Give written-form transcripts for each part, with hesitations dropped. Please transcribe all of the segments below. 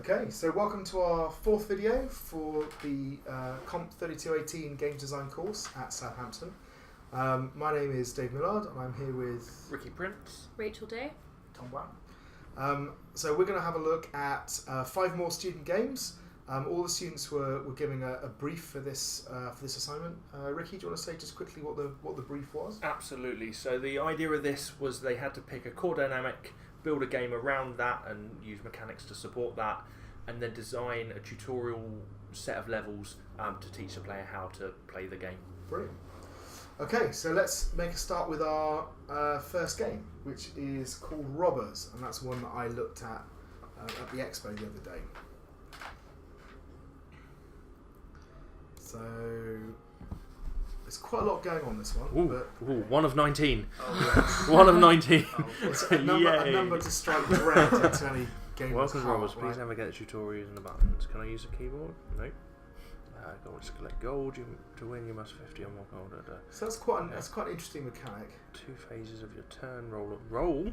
Okay, so welcome to our fourth video for the COMP3218 Games Design course at Southampton. My name is Dave Millard and I'm here with Ricky Prince, Rachel Day, Tom Brown. So we're going to have a look at 5 more student games. All the students were giving a brief for this assignment. Ricky, do you want to say just quickly what the brief was? Absolutely. So the idea of this was they had to pick a core dynamic, build a game around that and use mechanics to support that, and then design a tutorial set of levels to teach the player how to play the game. Brilliant. Okay, so let's make a start with our first game, which is called Robbers, and that's one that I looked at the expo the other day. So there's quite a lot going on this one. Ooh, but ooh, 1 of 19. Oh, yeah. 1 of 19. it's a number to strike dread into any game. Welcome to Robbers. right? Please navigate the tutorials and the buttons. Can I use a keyboard? No. Gold is collect gold. To win, you must 50 or more gold. So that's quite an interesting mechanic. 2 phases of your turn. Roll.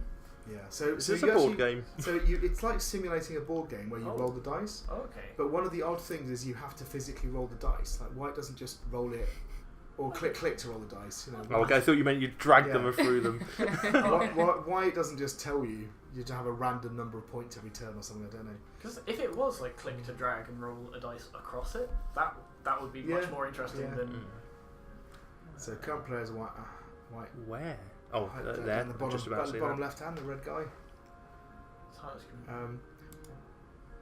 Yeah. So This so is you a board actually, game. So it's like simulating a board game where you roll the dice. Oh, okay. But one of the odd things is you have to physically roll the dice. Like White doesn't just roll it or click to roll the dice. You know. Oh, okay, I thought you meant you dragged them Yeah. through them. White doesn't just tell you to have a random number of points every turn or something. I don't know. Because if it was like click to drag and roll a dice across it, that would be much more interesting than. So current players are White. Where? Oh, There, in the bottom, just about to see bottom that. left hand, the red guy.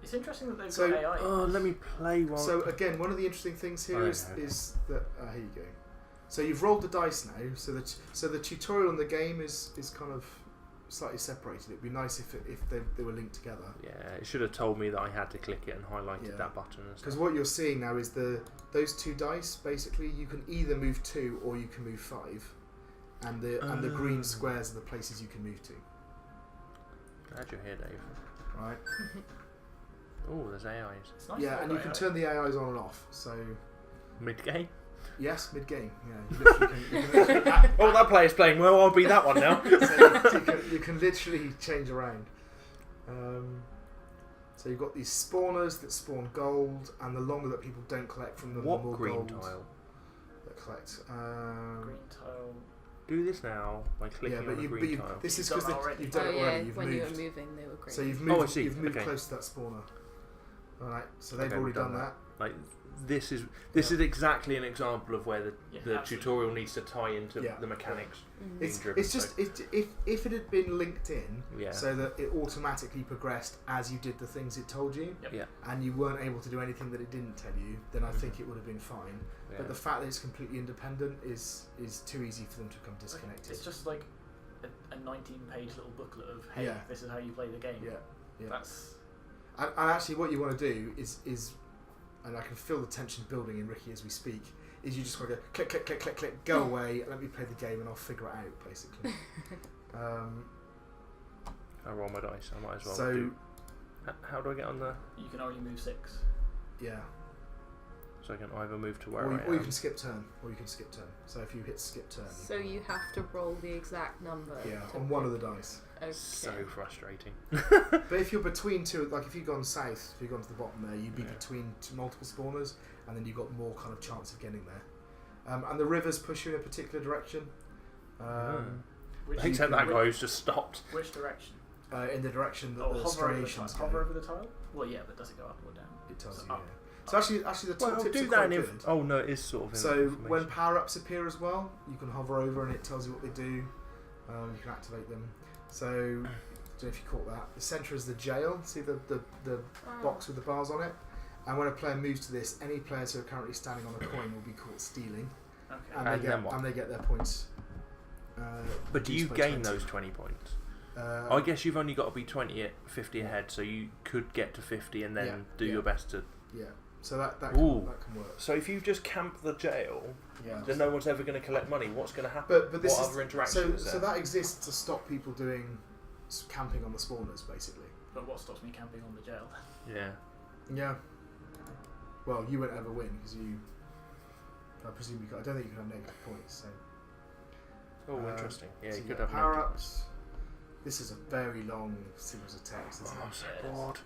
It's interesting that they've so- got AI. Oh, let me play one. So again, one of the interesting things here Oh, is okay. that here you go. So you've rolled the dice now. So the tutorial and the game is kind of slightly separated. It'd be nice if they were linked together. Yeah, it should have told me that I had to click it and highlighted Yeah. that button and Because stuff. what you're seeing now is those 2 dice. Basically, you can either move 2 or you can move 5, and the green squares are the places you can move to. Glad you're here, Dave. Right. Oh, there's AIs. It's nice Yeah, to and have you can AI. turn the AIs on and off. So Mid-game? yes, mid game. Yeah, you literally Oh, that player's playing well, I'll be that one now. so you can literally change around. So you've got these spawners that spawn gold, and the longer that people don't collect from them, What the more green gold tile? that collect. Green tile. Do this now by clicking on the green tile. This is You've because done that already. you've done it already. You've when moved. you were moving, they were great. So you've moved. I see. You've moved Okay. close to that spawner. Alright, so they've Okay, already we've done done that. Like, this is exactly an example of where the absolutely. tutorial needs to tie into Yeah. the mechanics. It's driven, just so- if it had been linked in, Yeah. so that it automatically progressed as you did the things it told you, Yep. Yeah. and you weren't able to do anything that it didn't tell you, then I think it would have been fine. Yeah. But the fact that it's completely independent is too easy for them to become disconnected. It's just like a 19-page little booklet of hey, Yeah. this is how you play the game. Yeah. That's And actually, what you want to do is, and I can feel the tension building in Ricky as we speak, is you just want to go click, click, click, click, click, go away, let me play the game, and I'll figure it out, basically. I roll my dice, I might as well So, do. How do I get on the... you can only move 6. yeah. So I can either move to where Or I you am. can skip turn. So if you hit skip turn. So you have to roll the exact number. Yeah, to on one of the dice. Okay. So frustrating. But if you're between 2, like if you've gone south, if you've gone to the bottom there, you'd be between multiple spawners, and then you've got more kind of chance of getting there. And the rivers push you in a particular direction. Which Except that guy who's just stopped. Which direction? In the direction that the Hover over the striations tile. go. Hover over the tile? Well, yeah, but does it go up or down? It tells So you, up. yeah. So actually the top Well, tips do are that quite in good. Oh no, it is sort of. So information. when power-ups appear as well, you can hover over and it tells you what they do. You can activate them. So, I don't know if you caught that. The centre is the jail. See the box with the bars on it? And when a player moves to this, any players who are currently standing on a coin will be caught stealing. Okay. And they get their points. But do you reduced by gain 20. those 20 points? I I guess you've only got to be 50 ahead, so you could get to 50 and then do your best to... Yeah. So that can work. So if you just camp the jail, Yeah. then no one's ever going to collect money. What's going to happen? But this what is, other interaction is there? So that exists to stop people doing camping on the spawners, basically. But what stops me camping on the jail? Yeah. Yeah. Well, you won't ever win because I presume I don't think you can have negative points. So. Oh, interesting. Yeah, so you you could got have power ups. This is a very long series of text, isn't Oh, I'm it? so bored.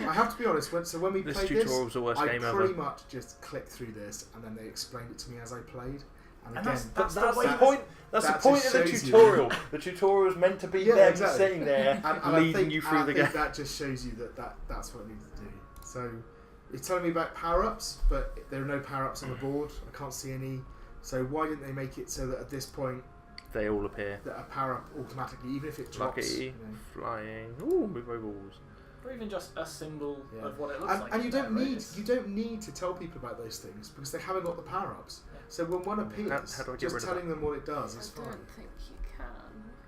Yeah. I have to be honest. When we This played tutorial's the worst I game pretty ever. much just clicked through this, and then they explained it to me as I played. And And again, that's That's the the way point. That's the that point just of the shows you- tutorial. The tutorial's meant to be Yeah, them exactly. sitting there, and leading you through the game. That just shows you that's what I need to do. So it's telling me about power-ups, but there are no power-ups on the board. I can't see any. So why didn't they make it so that at this point They all appear. that a power-up automatically, even if it drops, Lucky, you know. flying. Ooh, move over walls. Or even just a symbol Yeah. of what it looks like. And you in don't there, right? need It's- you don't need to tell people about those things because they haven't got the power-ups. Yeah. So when one appears, How do I get just rid of telling them what it does is I fine. don't think you can.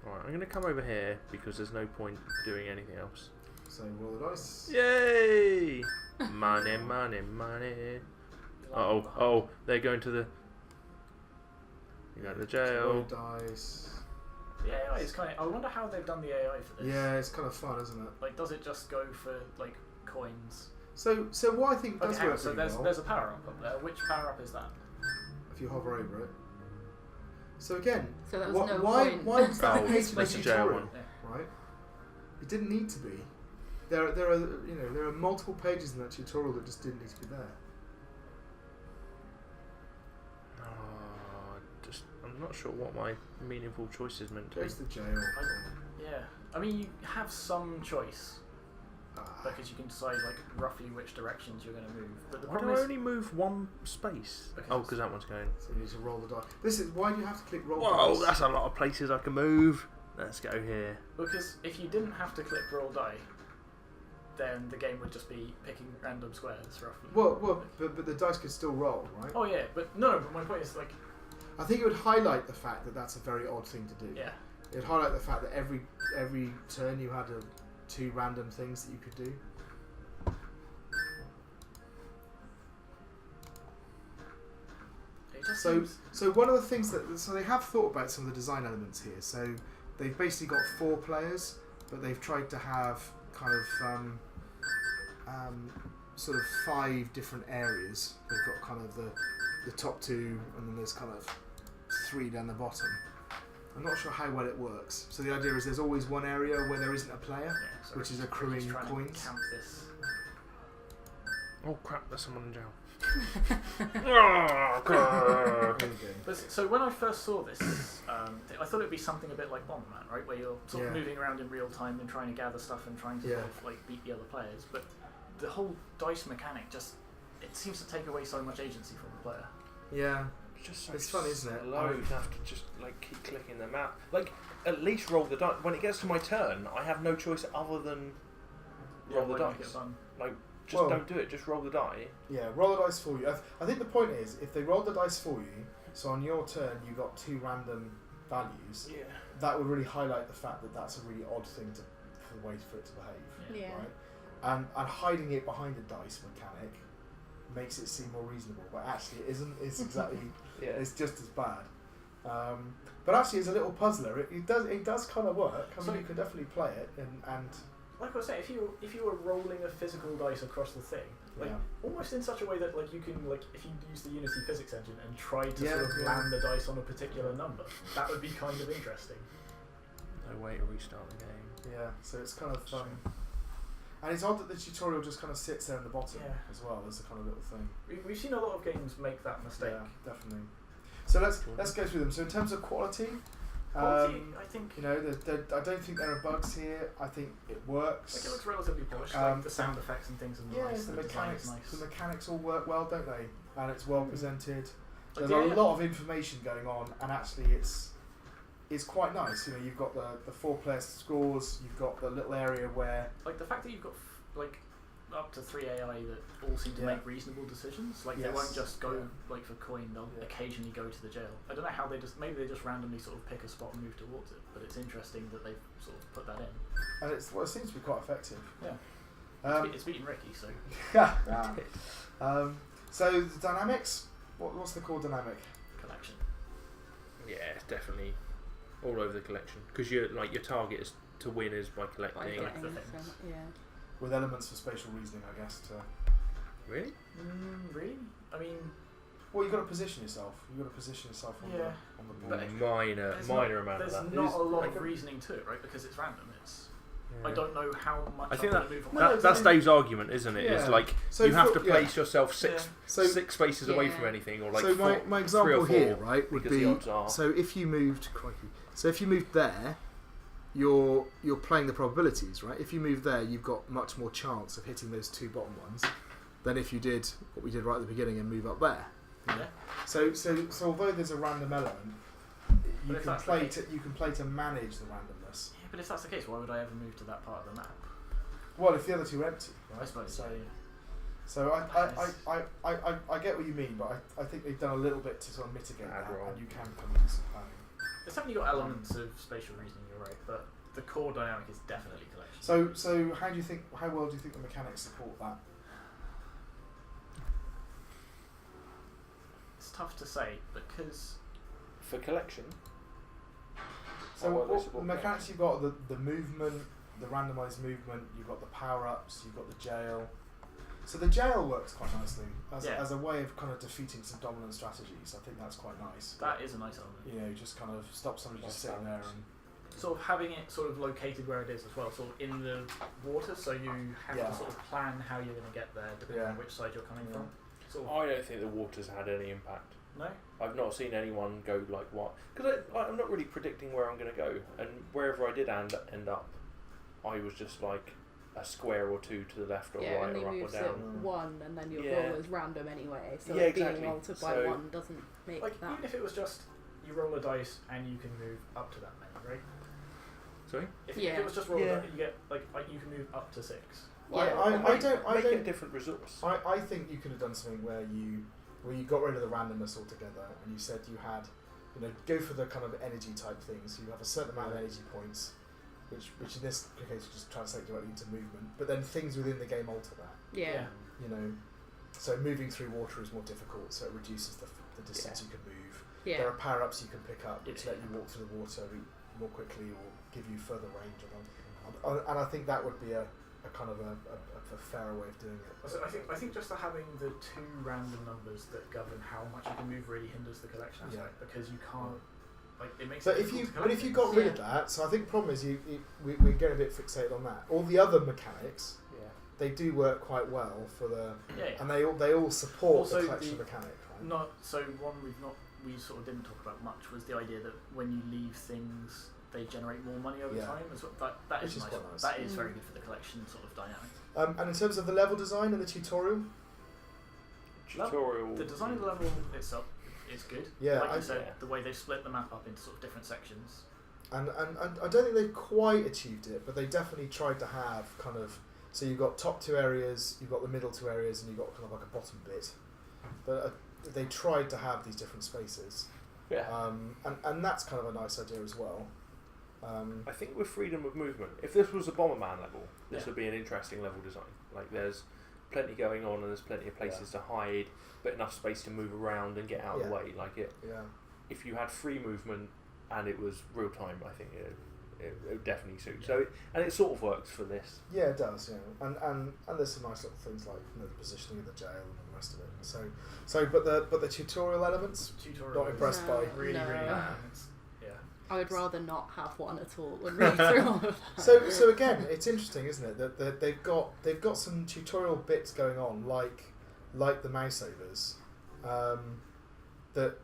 Alright, I'm going to come over here because there's no point doing anything else. So roll the dice. Yay! Money, money, money. Oh, they're going to the... You go to the Roll jail. dice. The AI is kind of. I wonder how they've done the AI for this. Yeah, it's kind of fun, isn't it? Like, does it just go for like coins? So what I think Okay, does hang on, work so really well, there's a power up there. Which power up is that? if you hover over it. So again, So that was why no why point. why was that Oh, the case for the that's the jail tutorial? one. Right? It didn't need to be. There are multiple pages in that tutorial that just didn't need to be there. I'm not sure what my meaningful choice is meant to be. Goes to jail. Yeah. I mean, you have some choice Ah. because you can decide like roughly which directions you're going to move. But the Why do problem I is, only move one space? Because Oh, it's- because that one's going. So you need to roll the dice. This is why do you have to click roll Whoa, dice? that's a lot of places I can move. Let's go here. because if you didn't have to click roll die, then the game would just be picking random squares roughly. Well, but the dice could still roll, right? Oh yeah, but no. But my point is like, I think it would highlight the fact that that's a very odd thing to do. yeah. It would highlight the fact that every turn you had two random things that you could do. It just So, seems, so one of the things so they have thought about some of the design elements here. So they've basically got 4 players, but they've tried to have kind of sort of 5 different areas. They've got kind of the top 2, and then there's kind of 3 down the bottom. I'm not sure how well it works. So the idea is there's always one area where there isn't a player, yeah, so which is Ricky's accruing trying to points. count this. Oh crap, there's someone in jail. There you go. But so when I first saw this, I thought it'd be something a bit like Bomberman, right, where you're sort of Yeah. moving around in real time and trying to gather stuff and trying to Yeah. sort of like beat the other players. But the whole dice mechanic it seems to take away so much agency from the player. Yeah. It's just so It's fun, isn't it? slow. You have to just like keep clicking the map. Like at least roll the dice. When it gets to my turn, I have no choice other than roll the why make it dice. fun? Just Well- don't do it. Just roll the die. Yeah, roll the dice for you. I think the point is, if they roll the dice for you, so on your turn you got 2 random values, Yeah. that would really highlight the fact that that's a really odd thing for the way for it to behave, Yeah. right? And hiding it behind a dice mechanic makes it seem more reasonable, but actually it isn't. It's exactly, Yeah. it's just as bad. But actually, as a little puzzler, it does kind of work. I mean, So- you can definitely play it, and Like I was saying, if you were rolling a physical dice across the thing, like yeah. almost in such a way that like you can like if you use the Unity physics engine and try to Yeah, sort of yeah. land the dice on a particular number, that would be kind of interesting. No way to restart the game. Yeah, so it's kind of and it's odd that the tutorial just kind of sits there in the bottom Yeah. as well as a kind of little thing. We've seen a lot of games make that mistake. Yeah, definitely. So let's go through them. So in terms of quality, Quality, I think. you know, I don't think there are bugs here. I think it works. Like it looks relatively polished. Um, like the sound effects and things are Yeah, nice. the design mechanics, is nice. the mechanics all work well, don't they? And it's well presented. Like, There's yeah. a lot of information going on, and actually it's quite nice. You know, you've got the 4-player scores. You've got the little area where Like the fact that you've got like up to 3 AI that all seem to Yeah. make reasonable decisions. Like they Yes. won't just go Yeah. like for coin. They'll Yeah. occasionally go to the jail. I don't know how maybe they just randomly sort of pick a spot and move towards it. But it's interesting that they've sort of put that in. and it seems to be quite effective. Yeah. It's beating Ricky, so So the dynamics. What's the core dynamic? collection. Yeah, it's definitely all over the collection because your target is to win is by collecting. By collecting. the Getting things. some- yeah. With elements for spatial reasoning, I guess. Really? Really? I mean, Well, you've got to position yourself. You've got to position yourself on Yeah. the But board. minor amount of There's that. not a lot Like of reasoning to it, right? Because it's random. It's Yeah. I don't know how much. I think I'm gonna move on. No, that's exactly. Dave's argument, isn't it? It's Yeah. like So you have for- to place yourself six So spaces away Yeah. from anything, or like so four, my 3 example or 4, here, right, would because be the odds are. so if you moved, so if you moved there, you're playing the probabilities, right? If you move there, you've got much more chance of hitting those 2 bottom ones than if you did what we did right at the beginning and move up there. Yeah. So although there's a random element, you But if can that's play the case- to manage the randomness. Yeah, but if that's the case, why would I ever move to that part of the map? Well, if the other 2 are empty, right? I suppose. So I get what you mean, but I think they've done a little bit to sort of mitigate that, Roll. and you can come into some planning. There's definitely got elements of spatial reasoning. You're right, but the core dynamic is definitely collection. So how well do you think the mechanics support that? It's tough to say because For collection, So How well they what support the mechanics you've got the movement, the randomised movement, you've got the power ups, you've got the jail. So the jail works quite nicely as a way of kind of defeating some dominant strategies. I think that's quite nice. that is a nice element. You know, just kind of stop somebody just sitting there and Sort of having it sort of located where it is as well, sort of in the water, so you have Yeah. to sort of plan how you're going to get there depending on which side you're coming from. Sort of, I don't think the water's had any impact. no? I've not seen anyone go like what, because I'm not really predicting where I'm going to go, and wherever I did end up, I was just like a square or 2 to the left or Yeah, right and he or up or moves down. it 1, and then your Yeah. roll is random anyway, so Yeah, it exactly. being altered by So- 1 doesn't make Like, that. even if it was just you roll a dice and you can move up to that many, right? Sorry? If Yeah. it was just roll Yeah. a dice, you get, like, you can move up to 6. Yeah. I Make it a don't. different resource. I think you could have done something where you got rid of the randomness altogether, and you said you had, go for the kind of energy type things. You have a certain amount of energy points, which in this case just translate directly into movement. But then things within the game alter that. Yeah. So moving through water is more difficult, so it reduces the distance you can move. Yeah. There are power ups you can pick up, which Yeah. let you walk through the water more quickly or give you further range on them. And I think that would be a kind of a fairer way of doing it. So I think just having the 2 random numbers that govern how much you can move really hinders the collection aspect because you can't. Like, it makes. But it if you difficult to collect got rid of Yeah. that, so I think the problem is we're getting a bit fixated on that. All the other mechanics, Yeah. they do work quite well for the, things. Yeah. and they all support Also the collection the- mechanic, right? Not so one we sort of didn't talk about much was the idea that when you leave things, they generate more money over Yeah. time. As well. That Which is is nice. quite nice. That is very good for the collection sort of dynamic. And in terms of the level design and the tutorial, Tutorial. The design of the level itself is good. Yeah, like I- you said, yeah. the way they've split the map up into sort of different sections. and I don't think they've quite achieved it, but they definitely tried to have kind of, so you've got top 2 areas, you've got the middle 2 areas, and you've got kind of like a bottom bit. But they tried to have these different spaces. Yeah. And that's kind of a nice idea as well. I think with freedom of movement, if this was a Bomberman level, this Yeah. would be an interesting level design. Like there's plenty going on and there's plenty of places to hide, but enough space to move around and get out of the way. Like Yeah. if you had free movement and it was real time, I think it would definitely suit. So and it sort of works for this. Yeah, it does. Yeah, and there's some nice little things like the positioning of the jail and all the rest of it. So but the tutorial elements, Tutorial not is impressed by. really No. bad. Yeah. I would rather not have one at all and read through all of that. So again, it's interesting, isn't it, that they've got some tutorial bits going on, like the mouse overs, that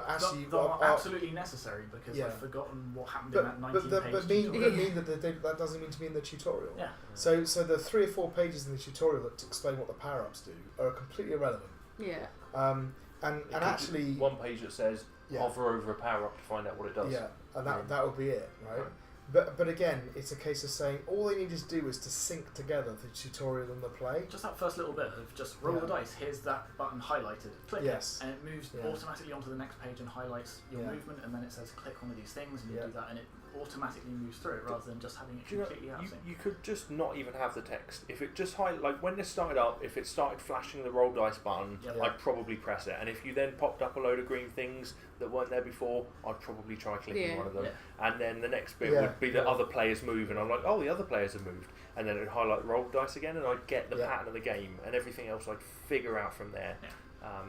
actually are absolutely necessary because I've forgotten what happened in that 19-page tutorial. that doesn't mean to be in the tutorial. Yeah. So the 3 or 4 pages in the tutorial that explain what the power ups do are completely irrelevant. Yeah. And It could be actually, one page that says hover over a power up to find out what it does. yeah, and that would be it, right? But again, it's a case of saying all they need to do is to sync together the tutorial and the play. Just that first little bit of just roll the dice, here's that button highlighted, click Yes. it, and it moves automatically onto the next page and highlights your movement, and then it says click one of these things, and you do that, and it automatically moves through it rather than just having it completely out of sync. You could just not even have the text. If it just like when this started up, if it started flashing the roll dice button, I'd probably press it. And if you then popped up a load of green things that weren't there before, I'd probably try clicking one of them. Yeah. And then the next bit would be the other players move, and I'm like, oh, the other players have moved. And then it would highlight the roll dice again, and I'd get the pattern of the game, and everything else I'd figure out from there. Yeah.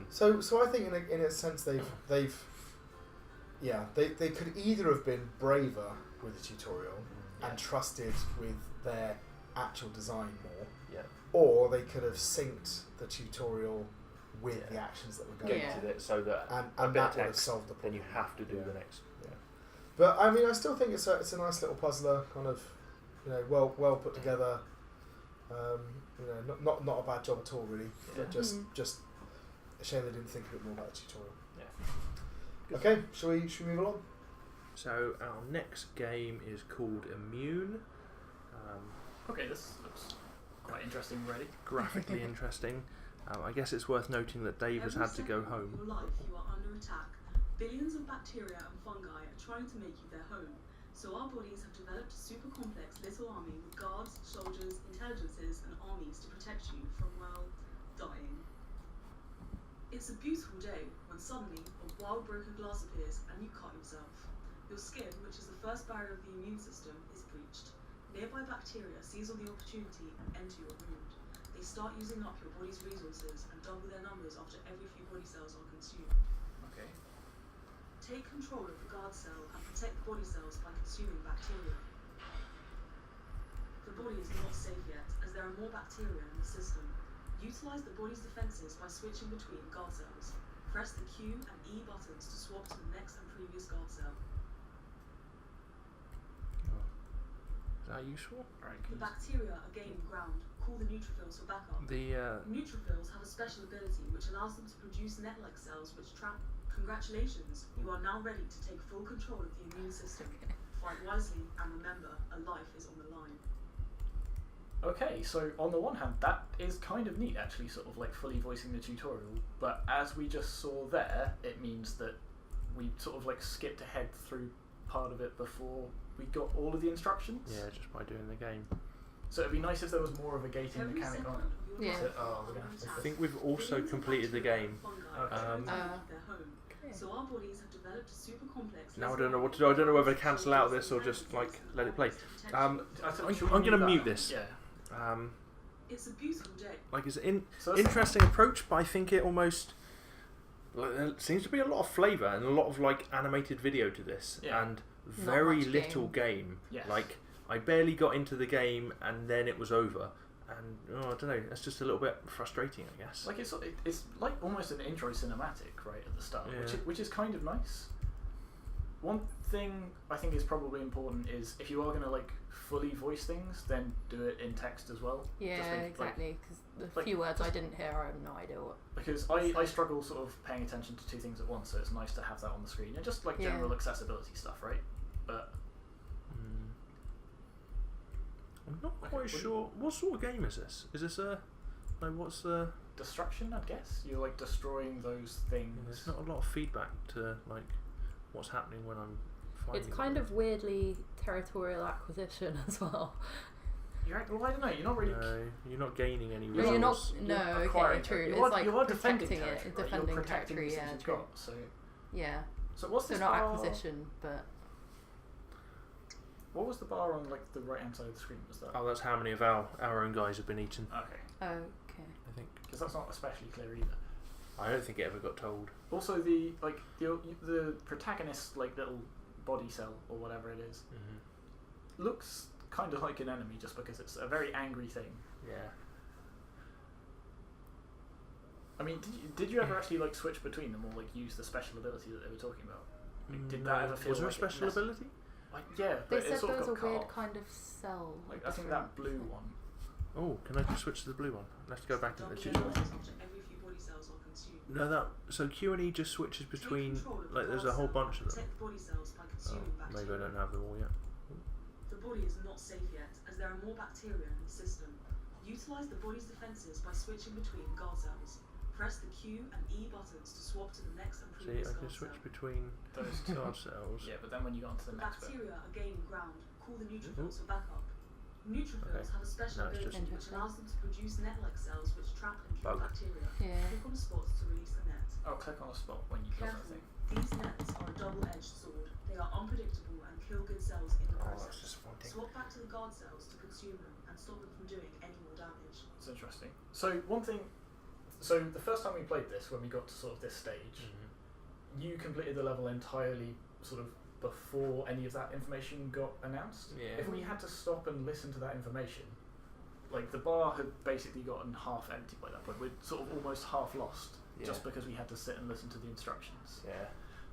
So I think in a sense they could either have been braver with the tutorial and trusted with their actual design more, or they could have synced the tutorial with the actions that were going on. Gated it so that And that would have solved the problem. Then you have to do the next. Yeah. But I mean, I still think it's a nice little puzzler, kind of, well put together. Not a bad job at all, really. But just a shame they didn't think a bit more about the tutorial. Yeah. Okay, shall we move along? So our next game is called Immune. Okay, this looks quite interesting already. Graphically interesting. I guess it's worth noting that Dave has had to go home. Every second of your life, you are under attack. Billions of bacteria and fungi are trying to make you their home. So our bodies have developed a super complex little army with guards, soldiers, intelligences, and armies to protect you from, well, dying. It's a beautiful day when suddenly a wild broken glass appears and you cut yourself. Your skin, which is the first barrier of the immune system, is breached. Nearby bacteria seize on the opportunity and enter your wound. They start using up your body's resources and double their numbers after every few body cells are consumed. Okay. Take control of the guard cell and protect the body cells by consuming bacteria. The body is not safe yet, as there are more bacteria in the system. Utilize the body's defenses by switching between guard cells. Press the Q and E buttons to swap to the next and previous guard cell. Is that useful? The bacteria are gaining ground. Call the neutrophils for backup. Neutrophils have a special ability which allows them to produce net-like cells which trap. Congratulations, you are now ready to take full control of the immune system. Fight wisely and remember, a life is on the line. Okay, so on the one hand, that is kind of neat actually, sort of like fully voicing the tutorial, but as we just saw there, it means that we sort of like skipped ahead through part of it before we got all of the instructions. Yeah, just by doing the game. So it'd be nice if there was more of a gating mechanic on it. Yeah. So, we're gonna have to I think we've also completed the game. So our bodies have developed a super complex. Now I don't know what to do. I don't know whether to cancel out this or just like let it play. I'm going to mute this. Yeah. It's a beautiful day. Like it's an interesting approach, but I think it almost there seems to be a lot of flavour and a lot of like animated video to this, and very little game. Yes. Like I barely got into the game and then it was over. And I don't know, it's just a little bit frustrating, I guess. Like it's like almost an intro cinematic right at the start, which is kind of nice. One thing I think is probably important is if you are going to like fully voice things, then do it in text as well. Yeah, exactly. Because the few words I didn't hear, I have no idea what. Because I struggle sort of paying attention to two things at once, so it's nice to have that on the screen and just like general accessibility stuff, right? But I'm not quite sure. What sort of game is this? Is this what's the destruction? I guess you're like destroying those things. There's not a lot of feedback to like what's happening when I'm fighting. It's kind of weirdly territorial acquisition as well. Well, I don't know. You're not really. No, you're not gaining any No, you're not. resources. No, okay, true. It's like you are protecting defending it, territory, right? defending You're protecting territory. the Yeah, you've true. got, so Yeah. So what's this So not bar? acquisition, but. What was the bar on like the right hand side of the screen? Was that? Oh, that's how many of our own guys have been eaten. Okay. Okay. I think. Because that's not especially clear either. I don't think it ever got told. Also, the protagonist like little body cell or whatever it is looks kind of like an enemy just because it's a very angry thing. Yeah. I mean, did you ever actually like switch between them or like use the special ability that they were talking about? Like, did that ever feel was there like a special ability? Yeah, They but it said sort there of was a got weird cut off. kind of cell. Like I think that blue one. Oh, can I just switch to the blue one? Let's go back to the Double tutorial. their numbers after every few body cells are consumed. No, so Q and E just switches between. Take control of the Like, there's guard a whole cell bunch and of them. protect the body cells by consuming Maybe I bacteria. don't have them all yet. The body is not safe yet, as there are more bacteria in the system. Utilize the body's defenses by switching between guard cells. Press the Q and E buttons to swap to the next and See, previous I can guard switch cell. between Those guard cells. Yeah, but then when you go on to The the next bit. bacteria are gaining ground. Call the neutrophils for backup. Neutrophils have a special No, it's ability just- which allows them to produce net-like cells which trap and kill Bug. bacteria. Yeah. Click on a spot to release the net. Oh, click on a spot when you kill Careful, something. these nets are a double-edged sword. They are unpredictable and kill good cells in the Oh, that's process. disappointing. Swap back to the guard cells to consume them and stop them from doing any more damage. It's interesting. So one thing So the first time we played this, when we got to sort of this stage, you completed the level entirely sort of before any of that information got announced. Yeah. If we had to stop and listen to that information, like the bar had basically gotten half empty by that point. We'd sort of almost half lost just because we had to sit and listen to the instructions. Yeah.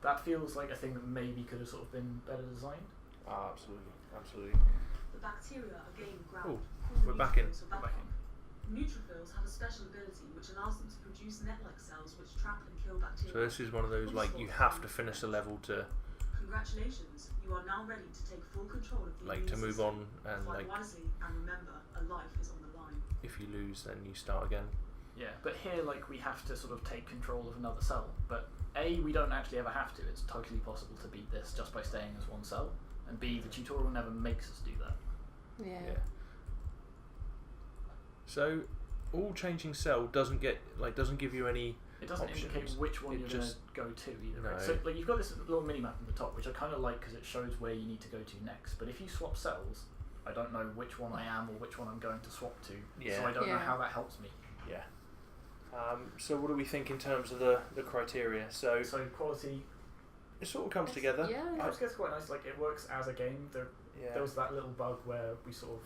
That feels like a thing that maybe could have sort of been better designed. Absolutely. The bacteria are getting ground. Oh, called we're back in. neutrophils or We're back in. Neutrophils have a special ability which allows them to produce net-like cells which trap and kill bacteria. So this is one of those like you have to finish the level to Congratulations, you are now ready to take full control of the like to immune move system. on, and Fight like wisely and remember, a life is on the line. if you lose then you start again. Yeah, but here, like, we have to sort of take control of another cell. But A, we don't actually ever have to. It's totally possible to beat this just by staying as one cell. And B, the tutorial never makes us do that. Yeah. So, all changing cell doesn't give you any. It doesn't options. indicate which one It you're going to just- go to either. No. Right? So, like, you've got this little mini map on the top, which I kind of like because it shows where you need to go to next. But if you swap cells, I don't know which one I am or which one I'm going to swap to. Yeah. So I don't know Yeah. how that helps me. Yeah. So what do we think in terms of the criteria? So So quality, it sort of comes together. Yeah. I just guess quite nice. Like, it works as a game. There Yeah. was that little bug where we sort of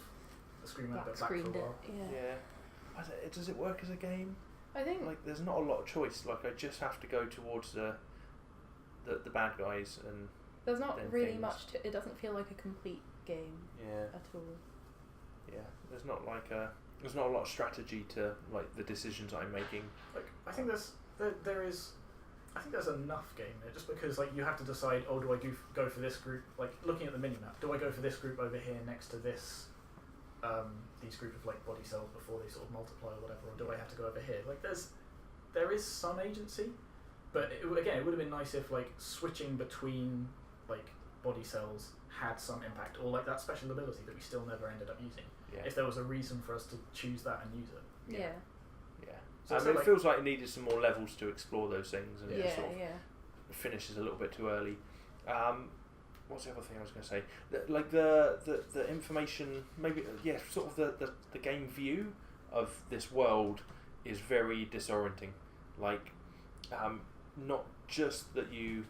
the screen went a bit black for a Screened it. while. Yeah. Yeah. Does it work as a game? I think Like, there's not a lot of choice. Like, I just have to go towards the bad guys, and there's not then really things. much to. It doesn't feel like a complete game yeah, at all. yeah. There's not a lot of strategy to like the decisions I'm making. Like, I think there's enough game there, just because like you have to decide, oh, do I go for this group? Like, looking at the minimap, do I go for this group over here next to this these group of like body cells before they sort of multiply or whatever, or do I have to go over here? Like, there is some agency, but it would have been nice if like switching between like body cells had some impact, or like that special ability that we still never ended up using. Yeah, If there was a reason for us to choose that and use it. Yeah. yeah. So I it's mean, like- it feels like it needed some more levels to explore those things, and Yeah. it sort of Yeah. finishes a little bit too early. What's the other thing I was going to say? The information, maybe sort of the game view of this world is very disorienting. Like, not just that you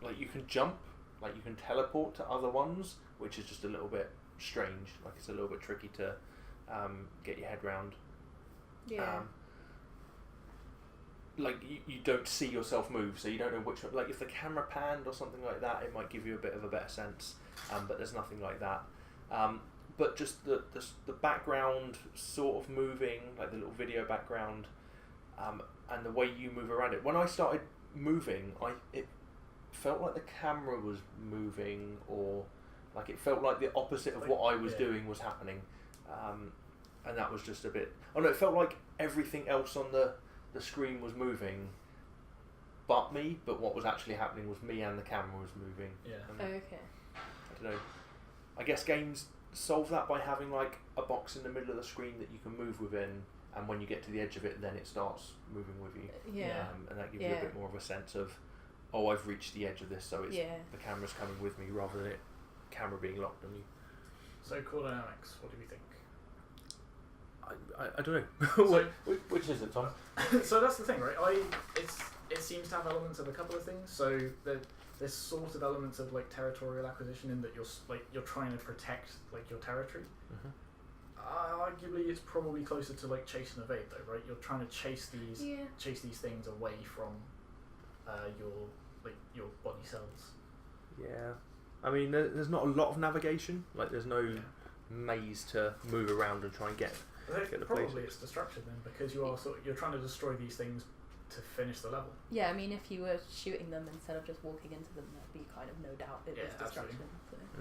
can jump, like you can teleport to other ones, which is just a little bit strange. Like, it's a little bit tricky to get your head round. Yeah. Like, you don't see yourself move, so you don't know which one. Like, if the camera panned or something like that, it might give you a bit of a better sense. But there's nothing like that. But just the background sort of moving, like the little video background, and the way you move around it. When I started moving, it felt like the camera was moving, or like it felt like the opposite of Like, what I was yeah. doing was happening. And that was just a bit. Oh no, it felt like everything else on the screen was moving, but what was actually happening was me and the camera was moving. Yeah. And Okay. I don't know. I guess games solve that by having like a box in the middle of the screen that you can move within, and when you get to the edge of it, then it starts moving with you. Yeah. And that gives you a bit more of a sense of, oh, I've reached the edge of this, so it's the camera's coming with me rather than camera being locked on you. So, core dynamics, what do we think? I don't know. So- Which is it, Tom? So that's the thing, right? It seems to have elements of a couple of things. So there's sort of elements of like territorial acquisition in that you're trying to protect like your territory. Arguably, it's probably closer to like chase and evade, though, right? You're trying to chase these things away from your body cells. Yeah. I mean, there's not a lot of navigation. Like, there's no maze to move around and try and get. I think Get the probably places. it's destruction then, because you're trying to destroy these things to finish the level. Yeah, I mean, if you were shooting them instead of just walking into them, there'd be kind of no doubt it Yeah, was destruction.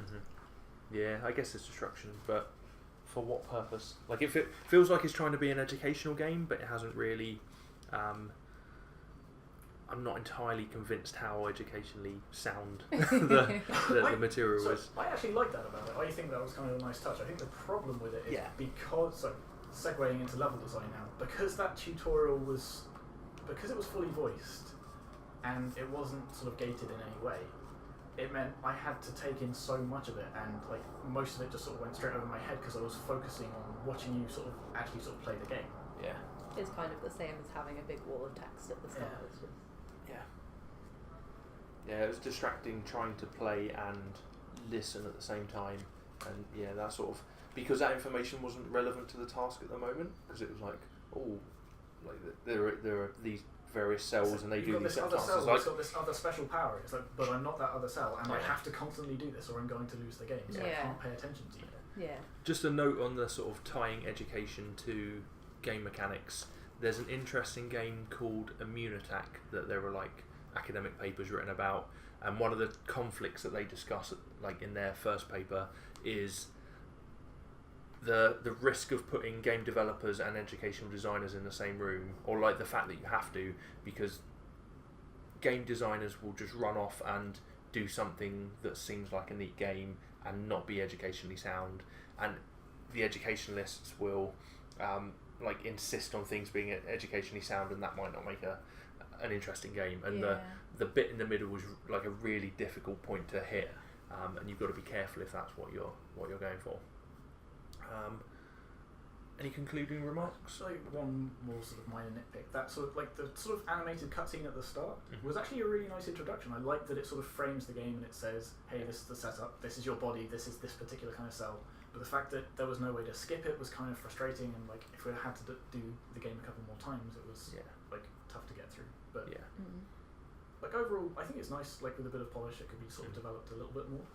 So. Yeah, I guess it's destruction, but for what purpose? Like, if it feels like it's trying to be an educational game, but it hasn't really. I'm not entirely convinced how educationally sound the material So is. I actually like that about it. I think that was kind of a nice touch. I think the problem with it is because, segueing into level design now, because that tutorial was fully voiced and it wasn't sort of gated in any way, it meant I had to take in so much of it, and like most of it just sort of went straight over my head because I was focusing on watching you sort of actually sort of play the game. Yeah. is kind of the same as having a big wall of text at the start. Yeah. It's just, Yeah, it was distracting trying to play and listen at the same time, and yeah, that sort of, because that information wasn't relevant to the task at the moment, because it was like, oh, like there are these various cells and they do these set tasks. Cell, Like, it's got this other special power. It's like, but I'm not that other cell, and I Yeah. have to constantly do this, or I'm going to lose the game. So I Yeah. can't pay attention to you. yeah. just a note on the sort of tying education to game mechanics. There's an interesting game called Immune Attack that there were like academic papers written about, and one of the conflicts that they discuss, like in their first paper, is the risk of putting game developers and educational designers in the same room, or like the fact that you have to, because game designers will just run off and do something that seems like a neat game and not be educationally sound, and the educationalists will like insist on things being educationally sound, and that might not make an interesting game, and Yeah. the bit in the middle was like a really difficult point to hit, and you've got to be careful if that's what you're going for. Any concluding remarks? So one more sort of minor nitpick. That sort of like the sort of animated cutscene at the start Mhm. was actually a really nice introduction. I like that it sort of frames the game and it says, "Hey, this is the setup. This is your body. This is this particular kind of cell." But the fact that there was no way to skip it was kind of frustrating. And like if we had to do the game a couple more times, it was Yeah. like tough to get through. But Yeah. like overall, I think it's nice. Like with a bit of polish, it could be sort of developed a little bit more.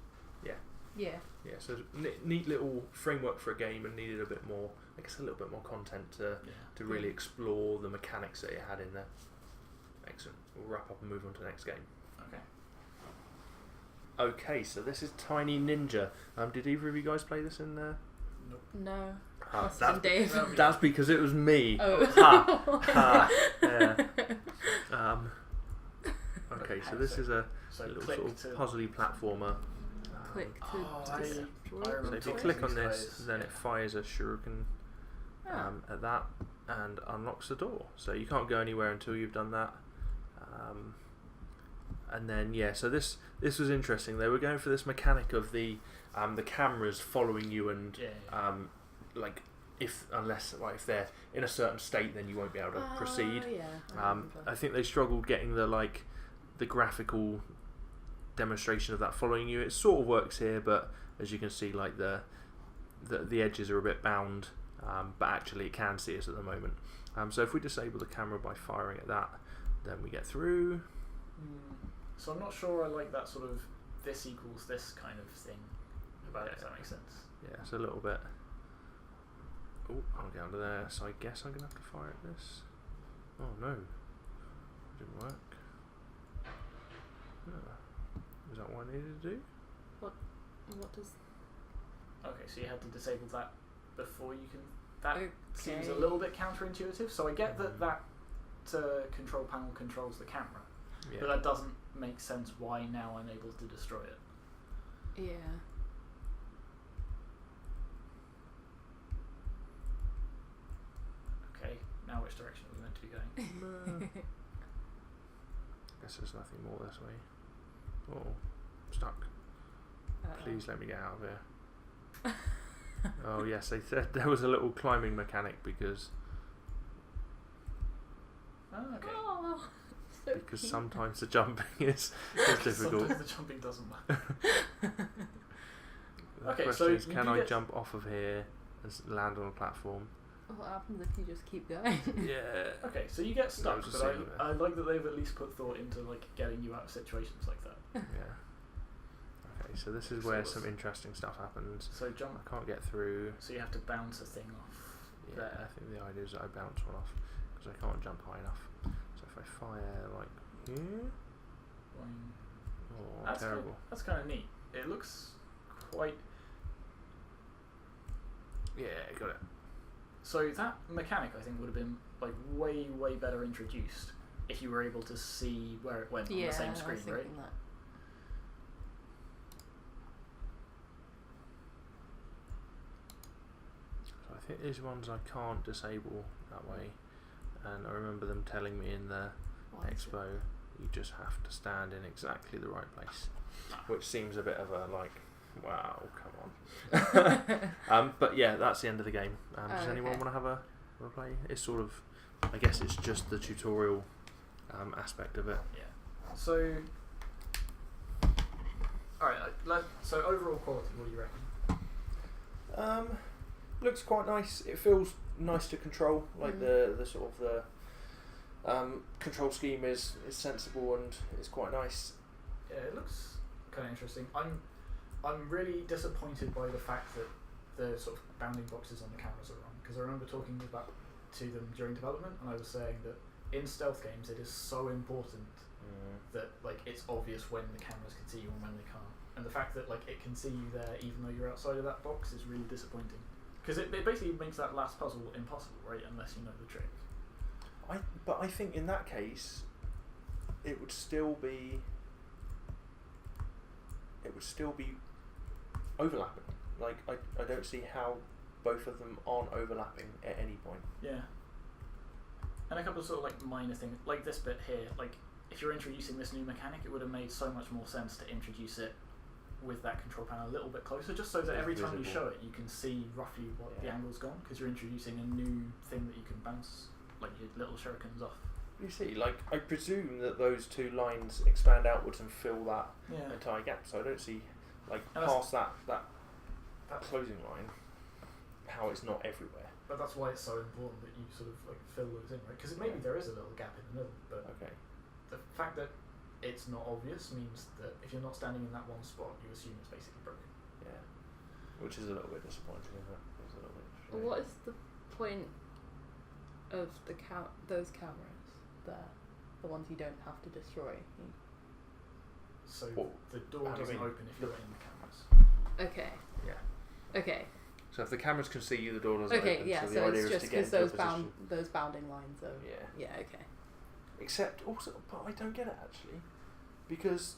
Yeah. Yeah, so neat little framework for a game, and needed a bit more, I guess, a little bit more content to really explore the mechanics that it had in there. Excellent. We'll wrap up and move on to the next game. Okay. Okay, so this is Tiny Ninja. Did either of you guys play this in there? No. Ah, Must have been Dave. That's because it was me. Oh. Ha. Yeah. Okay, so this is a So little click sort to of puzzly platformer. Click to I disapprove. So remember if you talking click to on these this, guys, then yeah. it fires a shuriken Ah. at that and unlocks the door. So you can't go anywhere until you've done that. And then so this was interesting. They were going for this mechanic of the cameras following you, and like unless if they're in a certain state, then you won't be able to proceed. Yeah. I think they struggled getting the graphical demonstration of that following you. It sort of works here, but as you can see, like the edges are a bit bound, but actually it can see us at the moment. So if we disable the camera by firing at that, then we get through. So I'm not sure I like that sort of this equals this kind of thing about it, if that makes sense. Yeah, it's a little bit. Oh, I'll get under there. So I guess I'm gonna have to fire at this. Oh no, it didn't work. Is that what I needed to do? What does? Okay, so you had to disable that before you can. That Okay. seems a little bit counterintuitive. So I get that control panel controls the camera, Yeah. but that doesn't make sense why now I'm able to destroy it. Yeah. Okay, now which direction are we meant to be going? Guess there's nothing more this way. Oh, I'm stuck. Please let me get out of here. Oh yes, they said there was a little climbing mechanic because Oh, okay. Oh, so because cute. sometimes the jumping is difficult. Sometimes the jumping doesn't work. The Okay, question so is, you can do I get- jump off of here and land on a platform? What happens if you just keep going? Yeah. Okay, so you get stuck, was a but single I like that they've at least put thought into like getting you out of situations like that. Yeah. Okay, so this is So where what's- some interesting stuff happens. So jump. I can't get through. So you have to bounce a thing off. Yeah, I There. think the idea is that I bounce one off because I can't jump high enough. So if I fire like here, Boing. oh, That's terrible. That's kind of neat. It looks quite. Yeah, got it. So that mechanic, I think, would have been like way better introduced if you were able to see where it went on Yeah, the same I was screen, right? thinking that. So I think these ones I can't disable that way, and I remember them telling me in the Why is it- expo you just have to stand in exactly the right place, which seems a bit of a like, wow, come on. But yeah, that's the end of the game. Does anyone okay. want to have a replay. It's sort of, I guess it's just the tutorial aspect of it. Yeah. So, alright, so overall quality, what do you reckon? Looks quite nice. It feels nice to control. Like the sort of the control scheme is sensible and it's quite nice. Yeah, it looks kind of interesting. I'm really disappointed by the fact that the sort of bounding boxes on the cameras are wrong, because I remember talking to them during development, and I was saying that in stealth games it is so important that like it's obvious when the cameras can see you and when they can't, and the fact that like it can see you there even though you're outside of that box is really disappointing, because it basically makes that last puzzle impossible, right, unless you know the trick. But I think in that case it would still be overlapping. Like I don't see how both of them aren't overlapping at any point. Yeah. And a couple of sort of like minor things, like this bit here, like if you're introducing this new mechanic, it would have made so much more sense to introduce it with that control panel a little bit closer, just so that every time you show it, you can see roughly what the angle's gone, because you're introducing a new thing that you can bounce, like your little shurikens off. You see, like I presume that those two lines expand outwards and fill that entire gap, so I don't see like past that closing line how it's not everywhere. But that's why it's so important that you sort of like fill those in, right? Because maybe there is a little gap in the middle, but the fact that it's not obvious means that if you're not standing in that one spot, you assume it's basically broken. Yeah, which is a little bit disappointing, isn't it? It's a little bit Well, what is the point of those cameras there? The ones you don't have to destroy. So the door doesn't open if you're in the cameras. Okay. Yeah. Okay. So if the cameras can see you, the door doesn't Okay, open. yeah, so the so idea it's is just to get because into those bounding lines are... Yeah. Yeah, okay. Except also, but I don't get it actually, because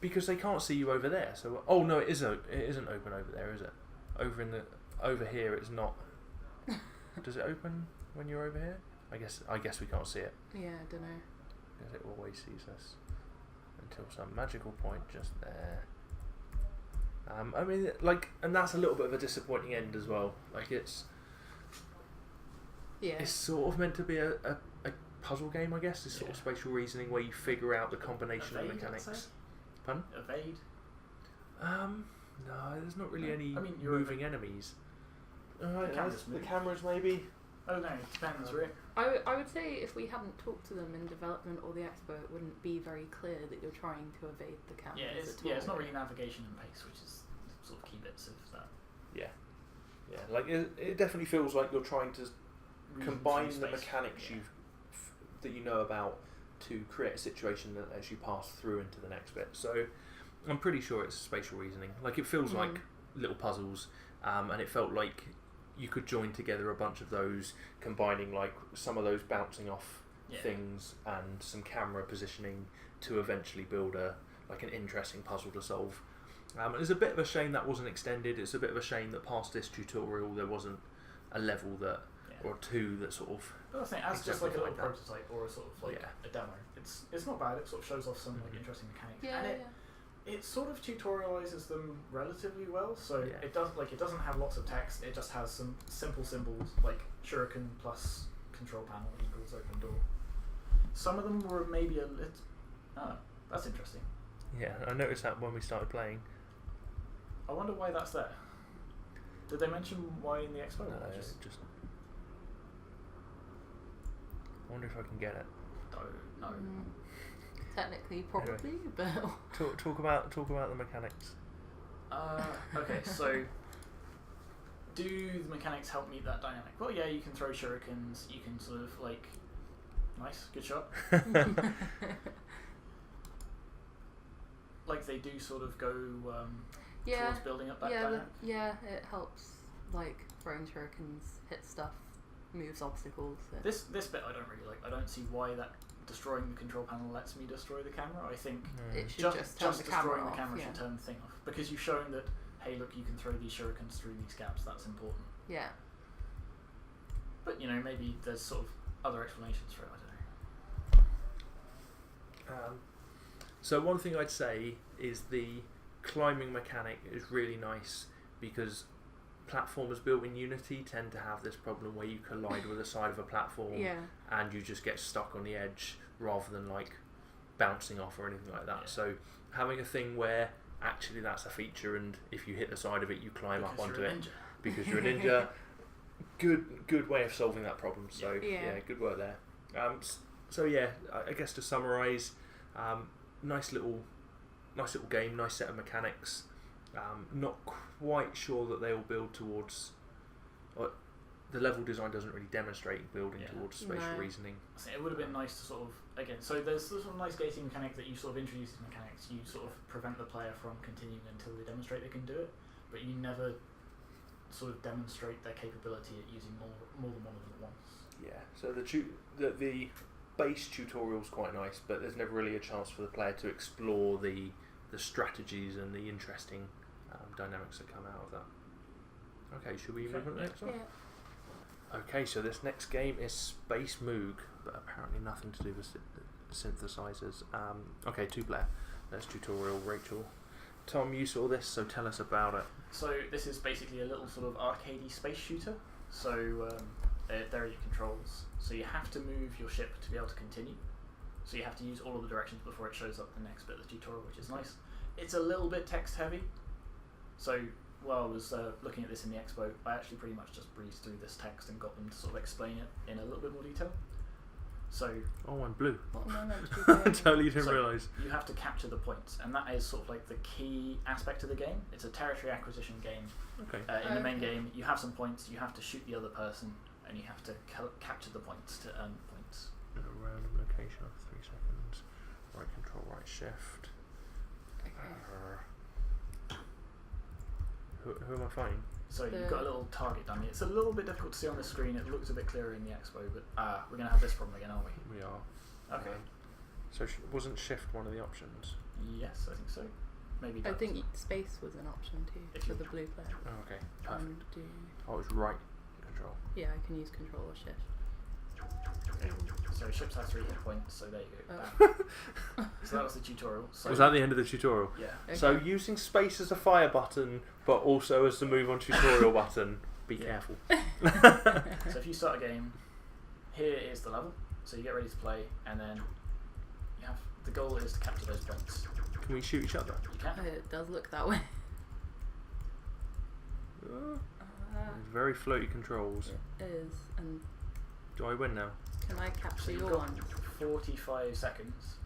they can't see you over there. So no, it isn't open over there, is it? Over here, it's not. Does it open when you're over here? I guess we can't see it. Yeah, I don't know. Because it always sees us until some magical point just there. I mean, like, and that's a little bit of a disappointing end as well. Like it's sort of meant to be a puzzle game, I guess. This sort of spatial reasoning where you figure out the combination of mechanics. Pardon? Evade? No, there's not really any you're moving enemies. The cameras maybe. Oh no, it depends, Rick. I would say if we hadn't talked to them in development or the expo, it wouldn't be very clear that you're trying to evade the cameras it's not really navigation and pace, which is sort of key bits of that. Yeah, like it definitely feels like you're trying to combine the mechanics that you know about to create a situation that as you pass through into the next bit. So I'm pretty sure it's spatial reasoning. Like it feels like little puzzles, and it felt like you could join together a bunch of those, combining like some of those bouncing off things and some camera positioning to eventually build an interesting puzzle to solve. It's a bit of a shame that wasn't extended. It's a bit of a shame that past this tutorial there wasn't a level that or two that sort of. But I think as just like a little prototype or a sort of like a demo, it's not bad. It sort of shows off some like interesting mechanics, it sort of tutorializes them relatively well. So it doesn't have lots of text. It just has some simple symbols like shuriken plus control panel equals open door. Some of them were maybe a little. Oh, that's interesting. Yeah, I noticed that when we started playing. I wonder why that's there. Did they mention why in the expo? No, just. I wonder if I can get it. Don't know. Technically, probably, anyway, but talk about the mechanics. Okay, so do the mechanics help meet that dynamic? Well, yeah, you can throw shurikens. You can sort of like, nice, good shot. Like they do sort of go towards building up that dynamic. It helps. Like throwing shurikens, hit stuff, moves obstacles. This bit I don't really like. I don't see why that destroying the control panel lets me destroy the camera. I think it should just turn the camera destroying off, the camera should turn the thing off, because you've shown that, hey, look, you can throw these shurikens through these gaps. That's important. Yeah. But maybe there's sort of other explanations for it. I don't know. So one thing I'd say is the climbing mechanic is really nice, because platformers built in Unity tend to have this problem where you collide with the side of a platform and you just get stuck on the edge rather than like bouncing off or anything like that. So having a thing where actually that's a feature, and if you hit the side of it you climb up onto it because you're a ninja. Good way of solving that problem. So good work there. So yeah, I guess to summarise, nice little game, nice set of mechanics. Not quite sure that they will build towards. The level design doesn't really demonstrate building towards spatial reasoning. So it would have been nice to sort of, again, so there's sort of nice gating mechanic that you sort of introduce these mechanics. You sort of prevent the player from continuing until they demonstrate they can do it, but you never sort of demonstrate their capability at using more than one of them at once. Yeah, so the base tutorial's quite nice, but there's never really a chance for the player to explore the strategies and the interesting dynamics that come out of that. Okay, should we move on to the next one? Yeah. Okay, so this next game is Space Moog, but apparently nothing to do with synthesizers. Okay, 2-player. That's tutorial. Rachel. Tom, you saw this, so tell us about it. So this is basically a little sort of arcadey space shooter. So there are your controls. So you have to move your ship to be able to continue. So you have to use all of the directions before it shows up the next bit of the tutorial, which is nice. It's a little bit text heavy. So while I was looking at this in the expo, I actually pretty much just breezed through this text and got them to sort of explain it in a little bit more detail. So I'm blue. What am I meant to be doing? Totally didn't realise. You have to capture the points, and that is sort of like the key aspect of the game. It's a territory acquisition game. Okay. In the main game, you have some points, you have to shoot the other person, and you have to capture the points to earn points. In a random location after 3 seconds. Right control, right shift. Okay. Who am I fighting? So you've got a little target dummy. It's a little bit difficult to see on the screen. It looks a bit clearer in the expo, but we're going to have this problem again, aren't we? We are. Okay. So wasn't shift one of the options? Yes, I think so. Maybe. I think space was an option too for the blue player. Oh, okay. Perfect. And it's right control. yeah, I can use control or shift. So ships have 3 hit points, so there you go. Oh. So that was the tutorial. So Was that the end of the tutorial? Yeah. Okay. So using space as a fire button, but also as the move on tutorial button. Be careful. So if you start a game, here is the level. So you get ready to play, and then you have the goal is to capture those points. Can we shoot each other? You can. It does look that way. Very floaty controls. It is. And Do I win now? can I capture So you've your got ones? 45 seconds,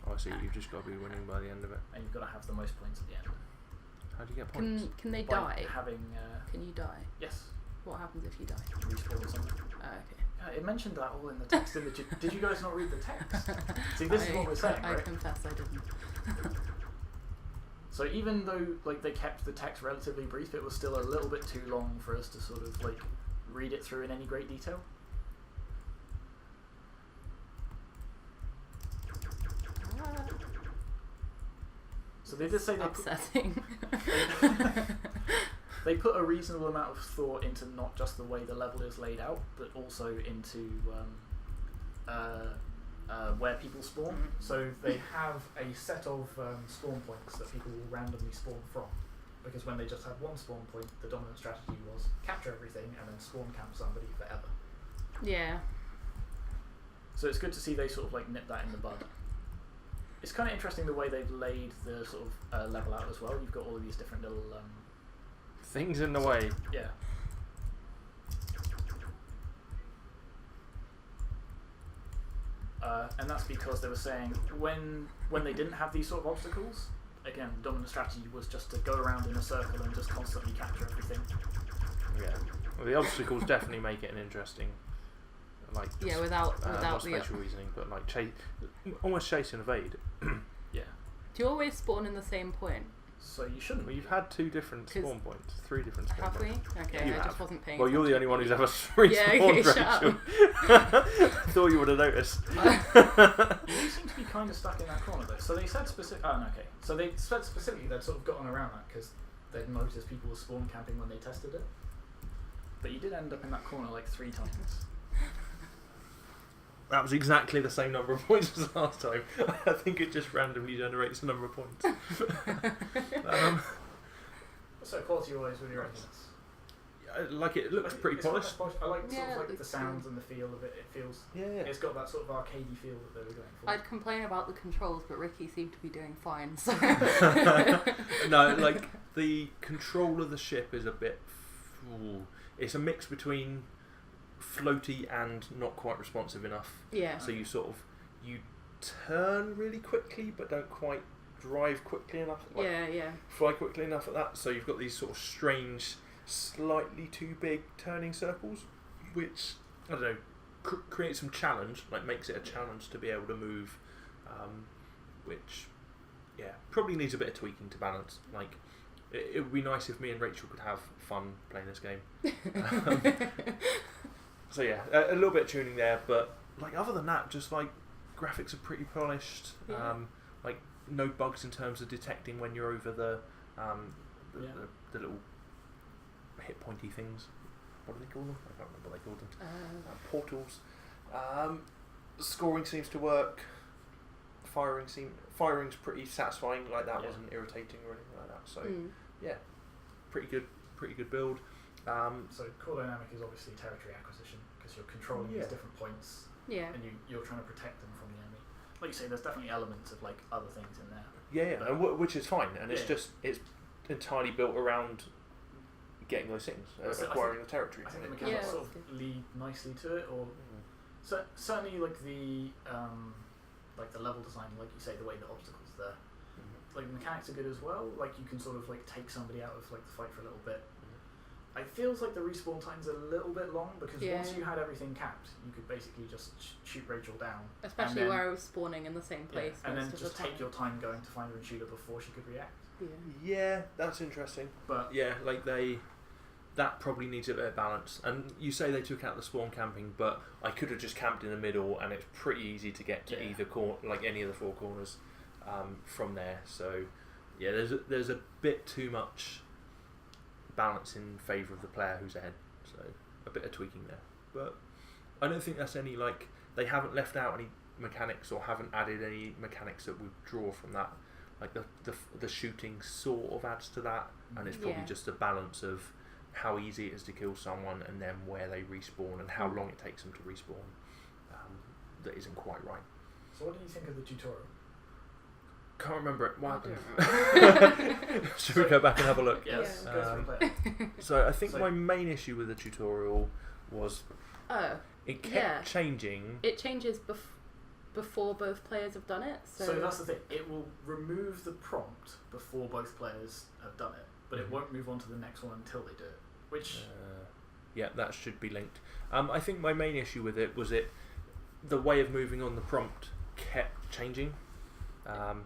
Oh, I see. You've just got to be winning by the end of it. and you've got to have the most points at the end. How do you get points? Can they By die? having Can you die? yes, What happens if you die? respawn or something. Oh, okay. Yeah, it mentioned that all in the text. Did you guys not read the text? See, this is what we're saying, I right? confess I didn't. So even though like they kept the text relatively brief, it was still a little bit too long for us to sort of like read it through in any great detail. So they did say Upsetting. they put a reasonable amount of thought into not just the way the level is laid out, but also into where people spawn. So they have a set of spawn points that people will randomly spawn from. Because when they just had one spawn point, the dominant strategy was capture everything and then spawn camp somebody forever. Yeah. So it's good to see they sort of like nip that in the bud. It's kind of interesting the way they've laid the sort of level out as well. You've got all of these different little Things in the way. yeah. And that's because they were saying when they didn't have these sort of obstacles, again, the dominant strategy was just to go around in a circle and just constantly capture everything. Yeah. Well, the obstacles definitely make it an interesting, like Yeah, without not the. spatial reasoning, but like almost chase and evade. Yeah. Do you always spawn in the same point? So you shouldn't. Well, you've had 2 different spawn points, 3 different spawn Have we? points. Okay, You I have. just wasn't paying. Well, you're the only one who's ever respawned, Yeah, okay, shut Rachel. Thought you would have noticed. You seem to be kind of stuck in that corner though. So they said specific. Oh, no, okay. So they said specifically they'd sort of gotten around that because they'd noticed people were spawn camping when they tested it. But you did end up in that corner like 3 times. That was exactly the same number of points as last time. I think it just randomly generates a number of points. So quality always with your arguments. like it looks pretty It's got polished. that I like Yeah, sort of it like the looks sounds and the feel of it. It feels. Yeah. It's got that sort of arcadey feel that they were going for. I'd complain about the controls, but Ricky seemed to be doing fine. So No, like the control of the ship is a bit. It's a mix between floaty and not quite responsive enough. yeah, So you turn really quickly, but don't quite drive quickly enough. Like, yeah. fly quickly enough at that. So you've got these sort of strange, slightly too big turning circles, which I don't know creates some challenge. Like makes it a challenge to be able to move, which probably needs a bit of tweaking to balance. Like it would be nice if me and Rachel could have fun playing this game. So yeah, a little bit of tuning there, but like other than that, just like graphics are pretty polished. Yeah. Like no bugs in terms of detecting when you're over the little hit pointy things. What do they call them? I can't remember what they called them. Portals. Scoring seems to work. Firing's pretty satisfying. Like that wasn't irritating or anything like that. So yeah, pretty good build. So core dynamic is obviously territory acquisition because you're controlling these different points, Yeah. and you're trying to protect them from the enemy. Like you say, there's definitely elements of like other things in there. Yeah, and which is fine, and it's entirely built around getting those things, acquiring the territory. I think the Yeah, mechanics sort that's of lead nicely to it, or certainly like the level design, like you say, the way the obstacles there. Like the mechanics are good as well. Like you can sort of like take somebody out of like the fight for a little bit. It feels like the respawn time's a little bit long because once you had everything capped, you could basically just shoot Rachel down. Especially where I was spawning in the same place. And then most of just the take time. your time going to find her and shoot her before she could react. Yeah, that's interesting. But yeah, like that probably needs a bit of balance. And you say they took out the spawn camping, but I could have just camped in the middle, and it's pretty easy to get to either like any of the four corners from there. So yeah, there's a bit too much balance in favour of the player who's ahead, so a bit of tweaking there, but I don't think that's any like they haven't left out any mechanics or haven't added any mechanics that would draw from that. Like the shooting sort of adds to that, and it's probably just a balance of how easy it is to kill someone and then where they respawn and how long it takes them to respawn that isn't quite right. So what do you think of the tutorial? Can't remember it. What I happened? Should we go back and have a look? Yes, Yeah. go through it. So I think my main issue with the tutorial was it kept changing. It changes before both players have done it. So that's the thing. It will remove the prompt before both players have done it, but it won't move on to the next one until they do it. Which that should be linked. I think my main issue with it was the way of moving on the prompt kept changing.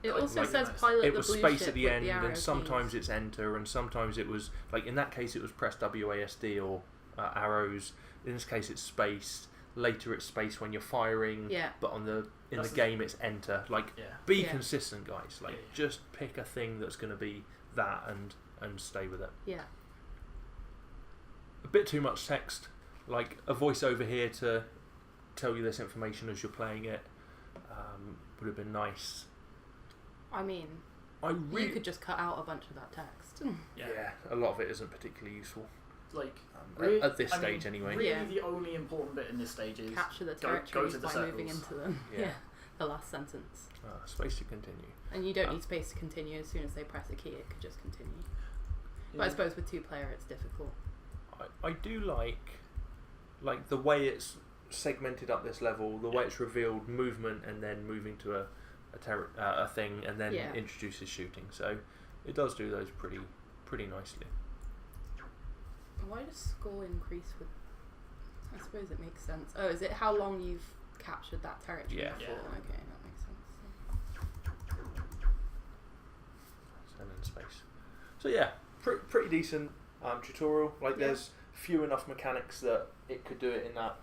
It also like, says pilot it the was blue space ship at the with end, the arrow and sometimes keys. it's enter, and sometimes it was like in that case it was press WASD or arrows. In this case, it's space. Later, it's space when you're firing. Yeah. But in the game, it's enter. Like, be consistent, guys. Like, just pick a thing that's going to be that and stay with it. Yeah. A bit too much text. Like a voiceover here to tell you this information as you're playing it would have been nice. I mean, you could just cut out a bunch of that text. Yeah, a lot of it isn't particularly useful. Like at this stage, anyway. Really, the only important bit in this stage is capture the go territories to the by circles. moving into them. Yeah. The last sentence. Space to continue. And you don't need space to continue. As soon as they press a key, it could just continue. Yeah. But I suppose with 2-player, it's difficult. I do like the way it's segmented up this level, the way it's revealed movement and then moving to a thing and then introduces shooting. So it does do those pretty nicely. Why does score increase with? I suppose it makes sense. Oh, is it how long you've captured that territory before? Okay, that makes sense. And then space. So yeah, pretty decent tutorial. Like there's few enough mechanics that it could do it in that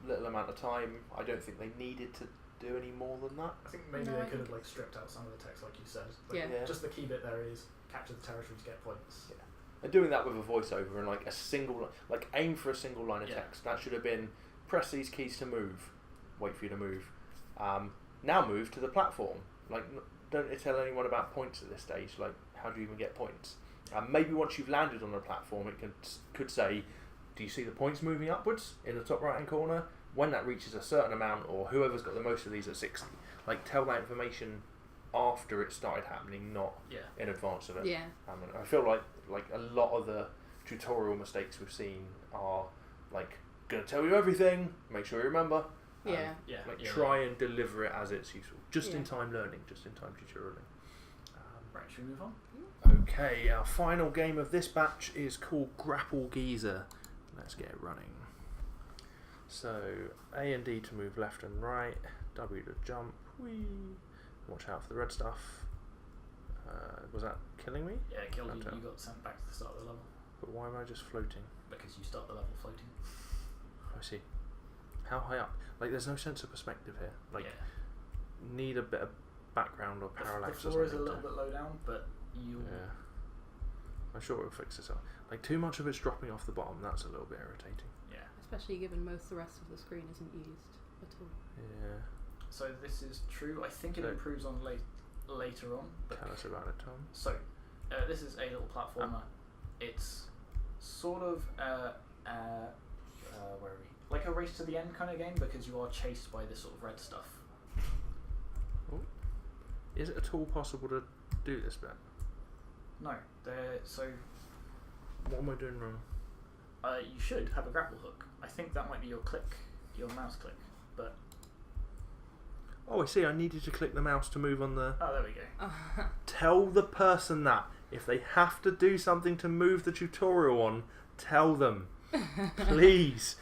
little amount of time. I don't think they needed to do any more than that. I think maybe they could have like stripped out some of the text, like you said. Like, just the key bit there is capture the territory to get points. Yeah. And doing that with a voiceover and like a single, like aim for a single line of text. That should have been press these keys to move. Wait for you to move. Now move to the platform. Like, don't tell anyone about points at this stage. Like, how do you even get points? And maybe once you've landed on a platform, it could say, do you see the points moving upwards in the top right hand corner? When that reaches a certain amount, or whoever's got the most of these at 60, like tell that information after it started happening, not in advance of it. Yeah. I feel like a lot of the tutorial mistakes we've seen are like gonna tell you everything, make sure you remember. Try and deliver it as it's useful. Just in time learning, just in time tutorialing. Right, should we move on? Okay, our final game of this batch is called Grapple Geezer. Let's get it running. So A and D to move left and right, W to jump. Whee. Watch out for the red stuff. Was that killing me? Yeah, it killed you. You got sent back to the start of the level. But why am I just floating? Because you start the level floating. I see. How high up? Like, there's no sense of perspective here. Like, need a bit of background or parallax. The floor is a little bit low down, but you. Yeah. I'm sure it'll fix itself. Like, too much of it's dropping off the bottom. That's a little bit irritating. Yeah. Especially given most of the rest of the screen isn't used at all. Yeah. So this is true. I think it improves on later on. Tell us about it, Tom. So, this is a little platformer. It's sort of where are we? Like a race to the end kind of game, because you are chased by this sort of red stuff. Oh. Is it at all possible to do this bit? No. So. What am I doing wrong? You should have a grapple hook. I think that might be your mouse click, but. Oh, I see. I needed to click the mouse to move on the... Oh, there we go. Tell the person that. If they have to do something to move the tutorial on, tell them. Please.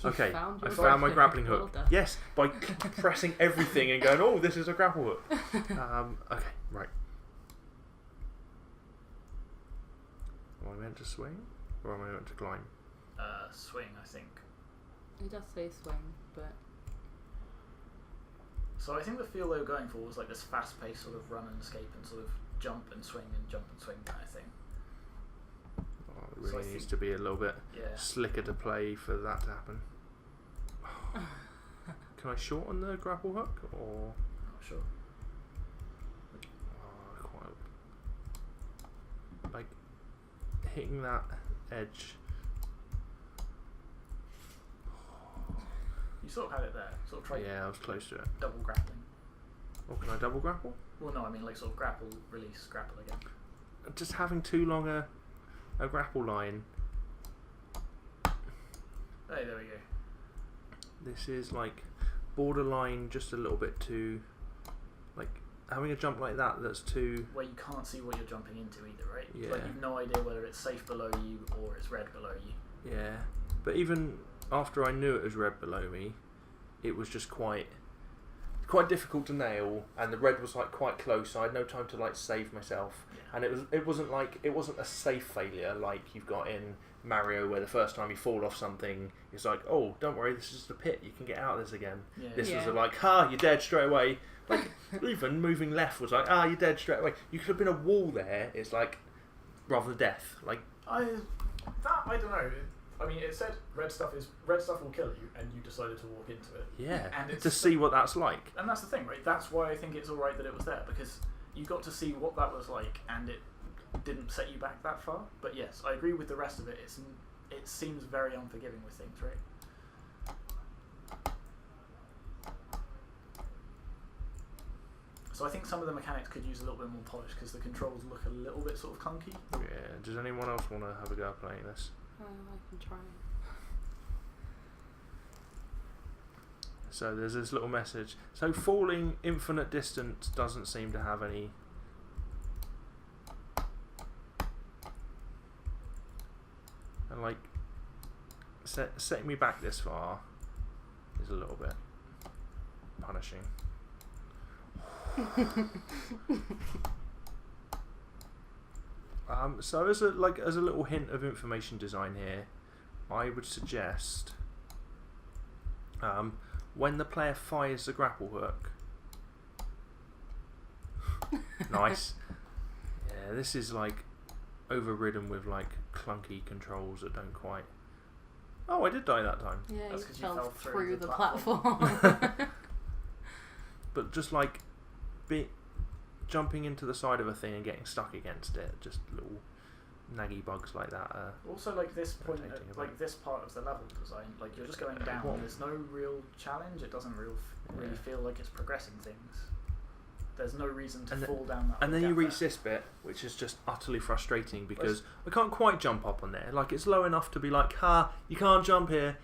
Okay, I found my grappling hook. Yes, by pressing everything and going, oh, this is a grapple hook. Okay, right. Am I meant to swing? Or am I meant to climb? Swing, I think. It does say swing, but... So I think the feel they were going for was like this fast-paced sort of run and escape and sort of jump and swing kind of thing. Oh, it really needs to be a little bit slicker to play for that to happen. Can I shorten the grapple hook or? Not sure. Oh, quite like hitting that edge. You sort of had it there. Sort of try. Yeah, I was close to it. Double grappling. Oh, can I double grapple? Well, no, I mean like sort of grapple, release, grapple again. Just having too long a grapple line. Hey, there we go. This is like borderline just a little bit too, like having a jump like that that's too... Where you can't see what you're jumping into either, right? Yeah. Like you've no idea whether it's safe below you or it's red below you. Yeah, but even after I knew it was red below me, it was just quite difficult to nail, and the red was like quite close, so I had no time to like save myself. Yeah. And it wasn't a safe failure like you've got in Mario, where the first time you fall off something, it's like, oh, don't worry, this is just a pit, you can get out of this again. Yeah. This was like, you're dead straight away. Like even moving left was like, you're dead straight away. You could have been a wall there. It's like rather death. Like I don't know. I mean, it said red stuff will kill you, and you decided to walk into it. Yeah, and to see what that's like. And that's the thing, right? That's why I think it's alright that it was there, because you got to see what that was like, and it didn't set you back that far. But yes, I agree with the rest of it. It seems very unforgiving with things, right? So I think some of the mechanics could use a little bit more polish, because the controls look a little bit sort of clunky. Yeah. Does anyone else want to have a go at playing this? I can try. So there's this little message. So falling infinite distance doesn't seem to have any... And like, setting me back this far is a little bit punishing. So as a little hint of information design here, I would suggest when the player fires the grapple hook. Nice. Yeah, this is like overridden with like clunky controls that don't quite... Oh, I did die that time. Yeah, that's you 'cause fell you fell through the platform. platform. But just like jumping into the side of a thing and getting stuck against it. Just little naggy bugs like that. Also, like this point, irritating a like bit. this part of the level design, like you're just going down. What? There's no real challenge. It doesn't really Yeah. feel like it's progressing things. There's no reason to And fall down that. And then gap you reach there. this bit, which is just utterly frustrating because I can't quite jump up on there. Like, it's low enough to be like, ha, you can't jump here.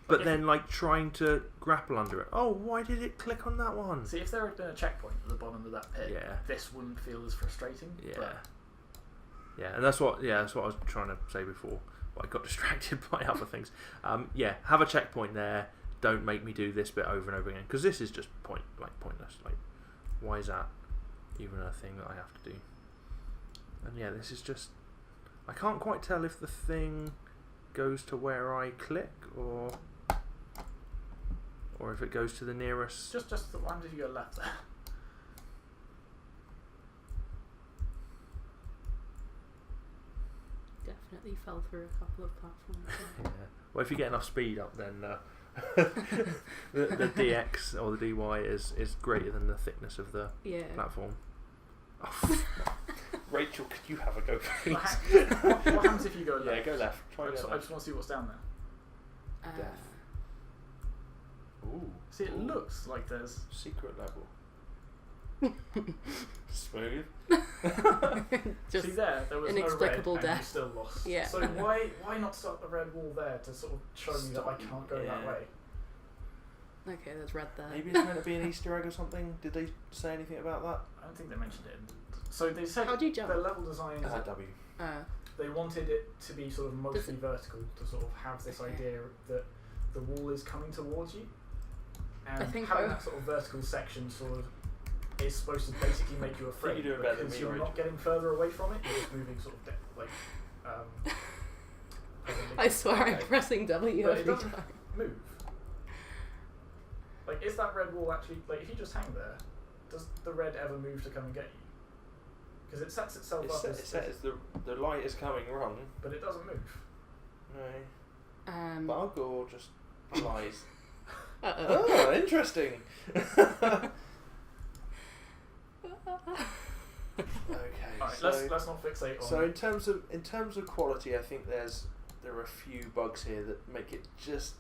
But then, like, trying to grapple under it. Oh, why did it click on that one? See, if there had been a checkpoint at the bottom of that pit, Yeah. this wouldn't feel as frustrating. Yeah. But Yeah, and that's what I was trying to say before, but I got distracted by other things. Have a checkpoint there. Don't make me do this bit over and over again, because this is just pointless. Like, why is that even a thing that I have to do? And yeah, this is just, I can't quite tell if the thing goes to where I click or if it goes to the nearest. just what happens if you go left there? Definitely fell through a couple of platforms. Yeah. Well, if you get enough speed up, then the DX or the DY is greater than the thickness of the Yeah. platform. Oh, Rachel, could you have a go, please? What happens if you go left? Yeah, go left. Try I just go want to see what's down there. Uh, Death. Ooh. See, it Ooh. looks like there's. Secret level. Smooth. just See there was inexplicable no red and you death. still lost. Yeah. So why not start the red wall there to sort of show me that I can't go that Yeah. way? okay, there's red there. Maybe it's meant to be an Easter egg or something. Did they say anything about that? I don't think they mentioned it. So they said How do you jump? the level design. Is that W? They wanted it to be sort of mostly Does it- vertical to sort of have this Okay. idea that the wall is coming towards you, and I think having I- that sort of vertical section sort of is supposed to basically make you afraid you're doing better than because me, you're Rachel. not getting further away from it. You're just moving sort of I swear I'm Okay. pressing W But it every doesn't time. move. Like, is that red wall actually like if you just hang there? Does the red ever move to come and get you? Because it sets itself It up says the light is coming wrong. but it doesn't move. No. Bug or just lies? Uh-oh. Oh, interesting. Okay. Alright, so let's not fixate on. so in terms of quality, I think there are a few bugs here that make it just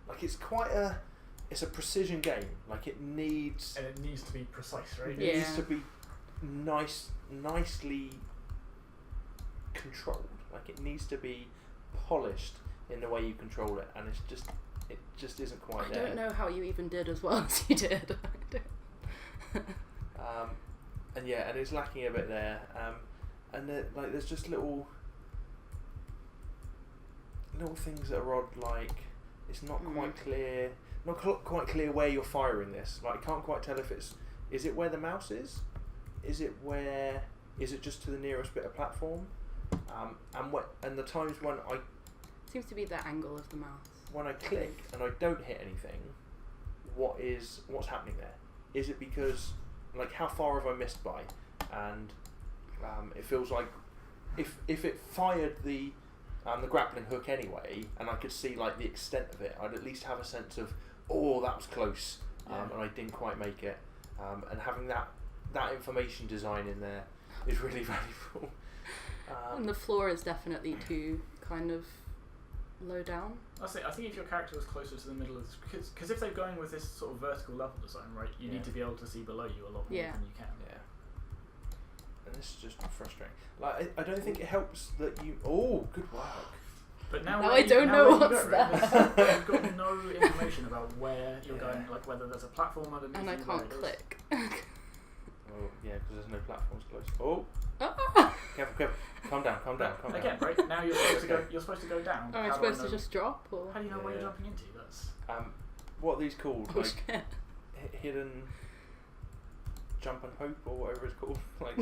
like it's a precision game. Like it needs and it needs to be precise, right? it Yeah. needs to be nicely controlled. Like it needs to be polished in the way you control it, and it just isn't quite I there. don't know how you even did as well as you did. And yeah, and it's lacking a bit there. And there's just little things that are odd. Like it's not quite clear, quite clear where you're firing this. Like I can't quite tell if is it where the mouse is? Is it just to the nearest bit of platform? And the times when Seems to be the angle of the mouse. when I click and I don't hit anything, what's happening there? Is it because like how far have I missed by? And it feels like if it fired the grappling hook anyway, and I could see like the extent of it, I'd at least have a sense of that was close, and I didn't quite make it. And having that information design in there is really valuable. And the floor is definitely too kind of low down. I think if your character was closer to the middle of because if they're going with this sort of vertical level design, right, you need to be able to see below you a lot more Yeah. than you can. Yeah. And this is just frustrating. Like I don't think it helps that you. Oh, good work. But now, Now where I you- don't now know where you what's go, right, there. You've got no information about where you're Yeah. going, like whether there's a platform underneath And I you, where can't it is. click. Oh yeah, because there's no platforms close. Oh, Ah! careful. Calm down. Again, right now you're supposed to go. You're supposed to go down. Am I How do supposed to know- just drop or? How do you know where you're Yeah. jumping into? That's What are these called? Oh Like shit. hidden jump and hope or whatever it's called. Like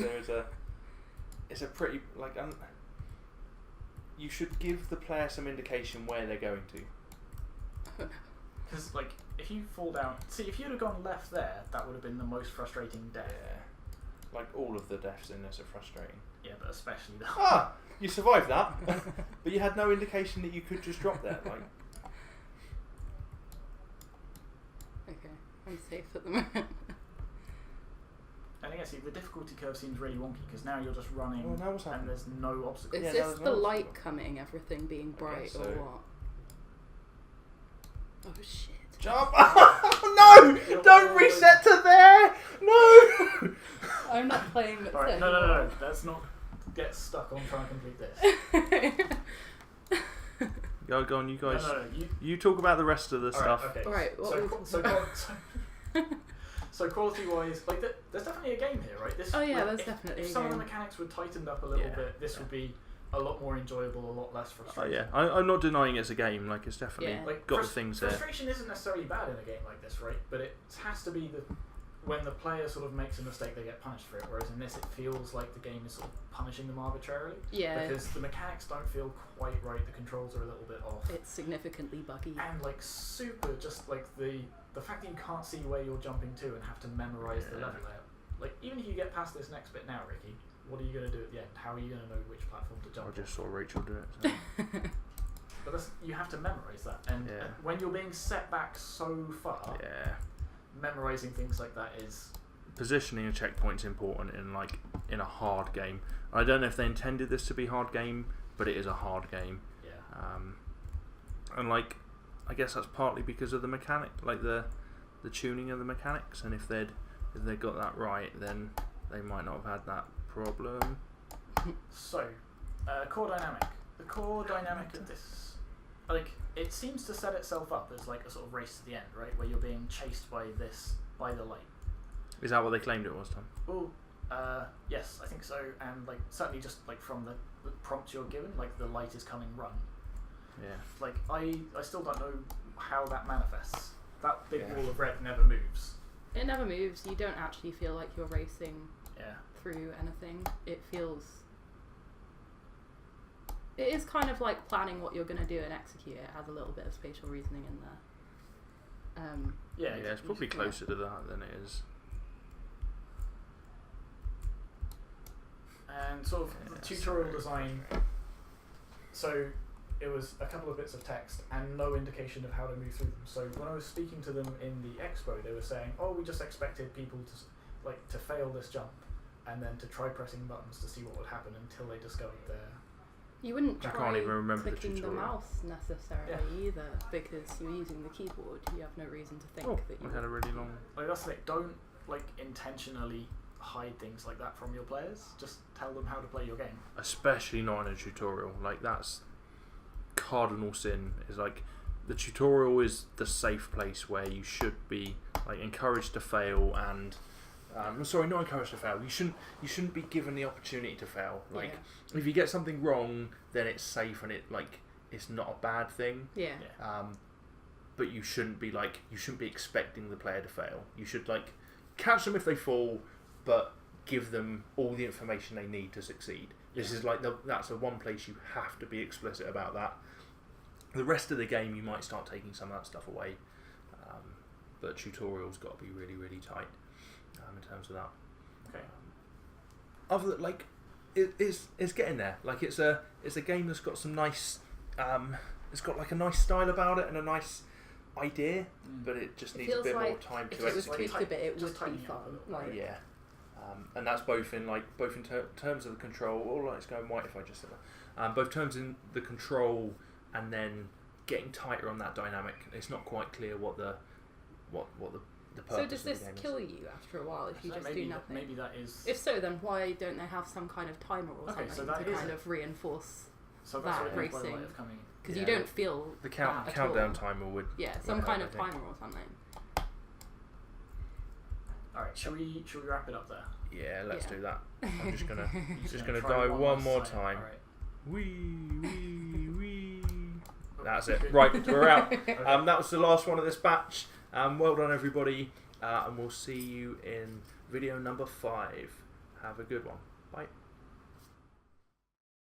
it's a pretty like you should give the player some indication where they're going to. because like if you fall down. See, if you'd have gone left there, that would have been the most frustrating death. Yeah. Like all of the deaths in this are frustrating. Yeah, but especially that. Ah, you survived that, but you had no indication that you could just drop there. Like, Okay, I'm safe at the moment. And again, see, the difficulty curve seems really wonky because now you're just running Oh, now what's and happening? there's no obstacles. Is Yeah, this there's the no light obstacle. coming, everything being bright, so. or what? Oh shit. Jump! No! Don't reset to there! No! I'm not playing with Alright, it no. Let's not get stuck on trying to complete this. Go on, you guys. No, You talk about the rest of the stuff. Okay. Alright, what so, were we so, talking so, so quality-wise, like there's definitely a game here, right? This, Oh yeah, like, there's if, definitely if a some of the game. mechanics were tightened up a little Yeah. bit, this would be a lot more enjoyable, a lot less Oh frustrating. yeah, I'm not denying it's a game. Like it's definitely Yeah. Like got the things there. frustration isn't necessarily bad in a game like this, right? But it has to be when the player sort of makes a mistake, they get punished for it. Whereas in this, it feels like the game is sort of punishing them arbitrarily. Yeah, Because the mechanics don't feel quite right. The controls are a little bit off. it's significantly buggy. And like super, just like the fact that you can't see where you're jumping to and have to memorize the Yeah. level layout. Like even if you get past this next bit now, Ricky, what are you going to do at the end? How are you going to know which platform to jump I on? just saw Rachel do it. So. But you have to memorize that, and Yeah. when you're being set back so far, Yeah. memorizing things like that is Positioning a checkpoint's important in a hard game. I don't know if they intended this to be a hard game, but it is a hard game. yeah. And I guess that's partly because of the mechanic, like the tuning of the mechanics. And if they got that right, then they might not have had that problem. So, core dynamic. The core dynamic of this, like, it seems to set itself up as like a sort of race to the end, right? Where you're being chased by the light. Is that what they claimed it was, Tom? Well, yes, I think so. And like certainly just like from the prompt you're given, like the light is coming, run. Yeah. Like I still don't know how that manifests. That big Yeah. wall of red never moves. It never moves. You don't actually feel like you're racing Yeah. through anything. It is kind of like planning what you're going to do and execute. It has a little bit of spatial reasoning in there. Yeah. Yeah, it's probably closer to that than it is. And sort of Yeah, the tutorial sorry. design. So it was a couple of bits of text and no indication of how to move through them. So when I was speaking to them in the expo, they were saying, "Oh, we just expected people to fail this jump and then to try pressing buttons to see what would happen until they discovered their." You wouldn't I try can't even remember the clicking the tutorial. mouse necessarily Yeah. either, because you're using the keyboard. You have no reason to think Oh, that you. I had a really long. Like that's the thing. Don't like intentionally hide things like that from your players. Just tell them how to play your game. Especially not in a tutorial. Like that's cardinal sin. Is like the tutorial is the safe place where you should be like encouraged to fail and. Sorry, not encouraged to fail. You shouldn't be given the opportunity to fail. Like if you get something wrong, then it's safe and it's not a bad thing. Yeah. But you shouldn't be expecting the player to fail. You should catch them if they fall, but give them all the information they need to succeed. This is that's the one place you have to be explicit about that. The rest of the game you might start taking some of that stuff away, but tutorials got to be really really tight in terms of that. Okay. Other it's getting there. Like it's a game that's got some nice. It's got like a nice style about it and a nice idea, but it just needs a feels bit more like time if to it was execute. tweaked a bit, it Just would tighten be it up a fun. little, Like, Yeah, and that's both in terms of the control. Oh, it's going white if I just said that. Both terms in the control and then getting tighter on that dynamic. It's not quite clear what the purpose so does of the this game is. kill you after a while if you So just maybe do nothing? Maybe that is. If so, then why don't they have some kind of timer or Okay, something so that to is kind it. of reinforce? So that's that what it is by the way racing. of coming. Because Yeah. you don't feel The that at countdown all. timer would. Yeah, some would kind help, of I think. timer or something. All right, shall we wrap it up there? Yeah, let's Yeah. do that. I'm just gonna Just gonna try die one last more time. All right. Wee. That's it. Right, we're out. That was the last one of this batch. Well done, everybody, and we'll see you in video number 5. Have a good one. Bye.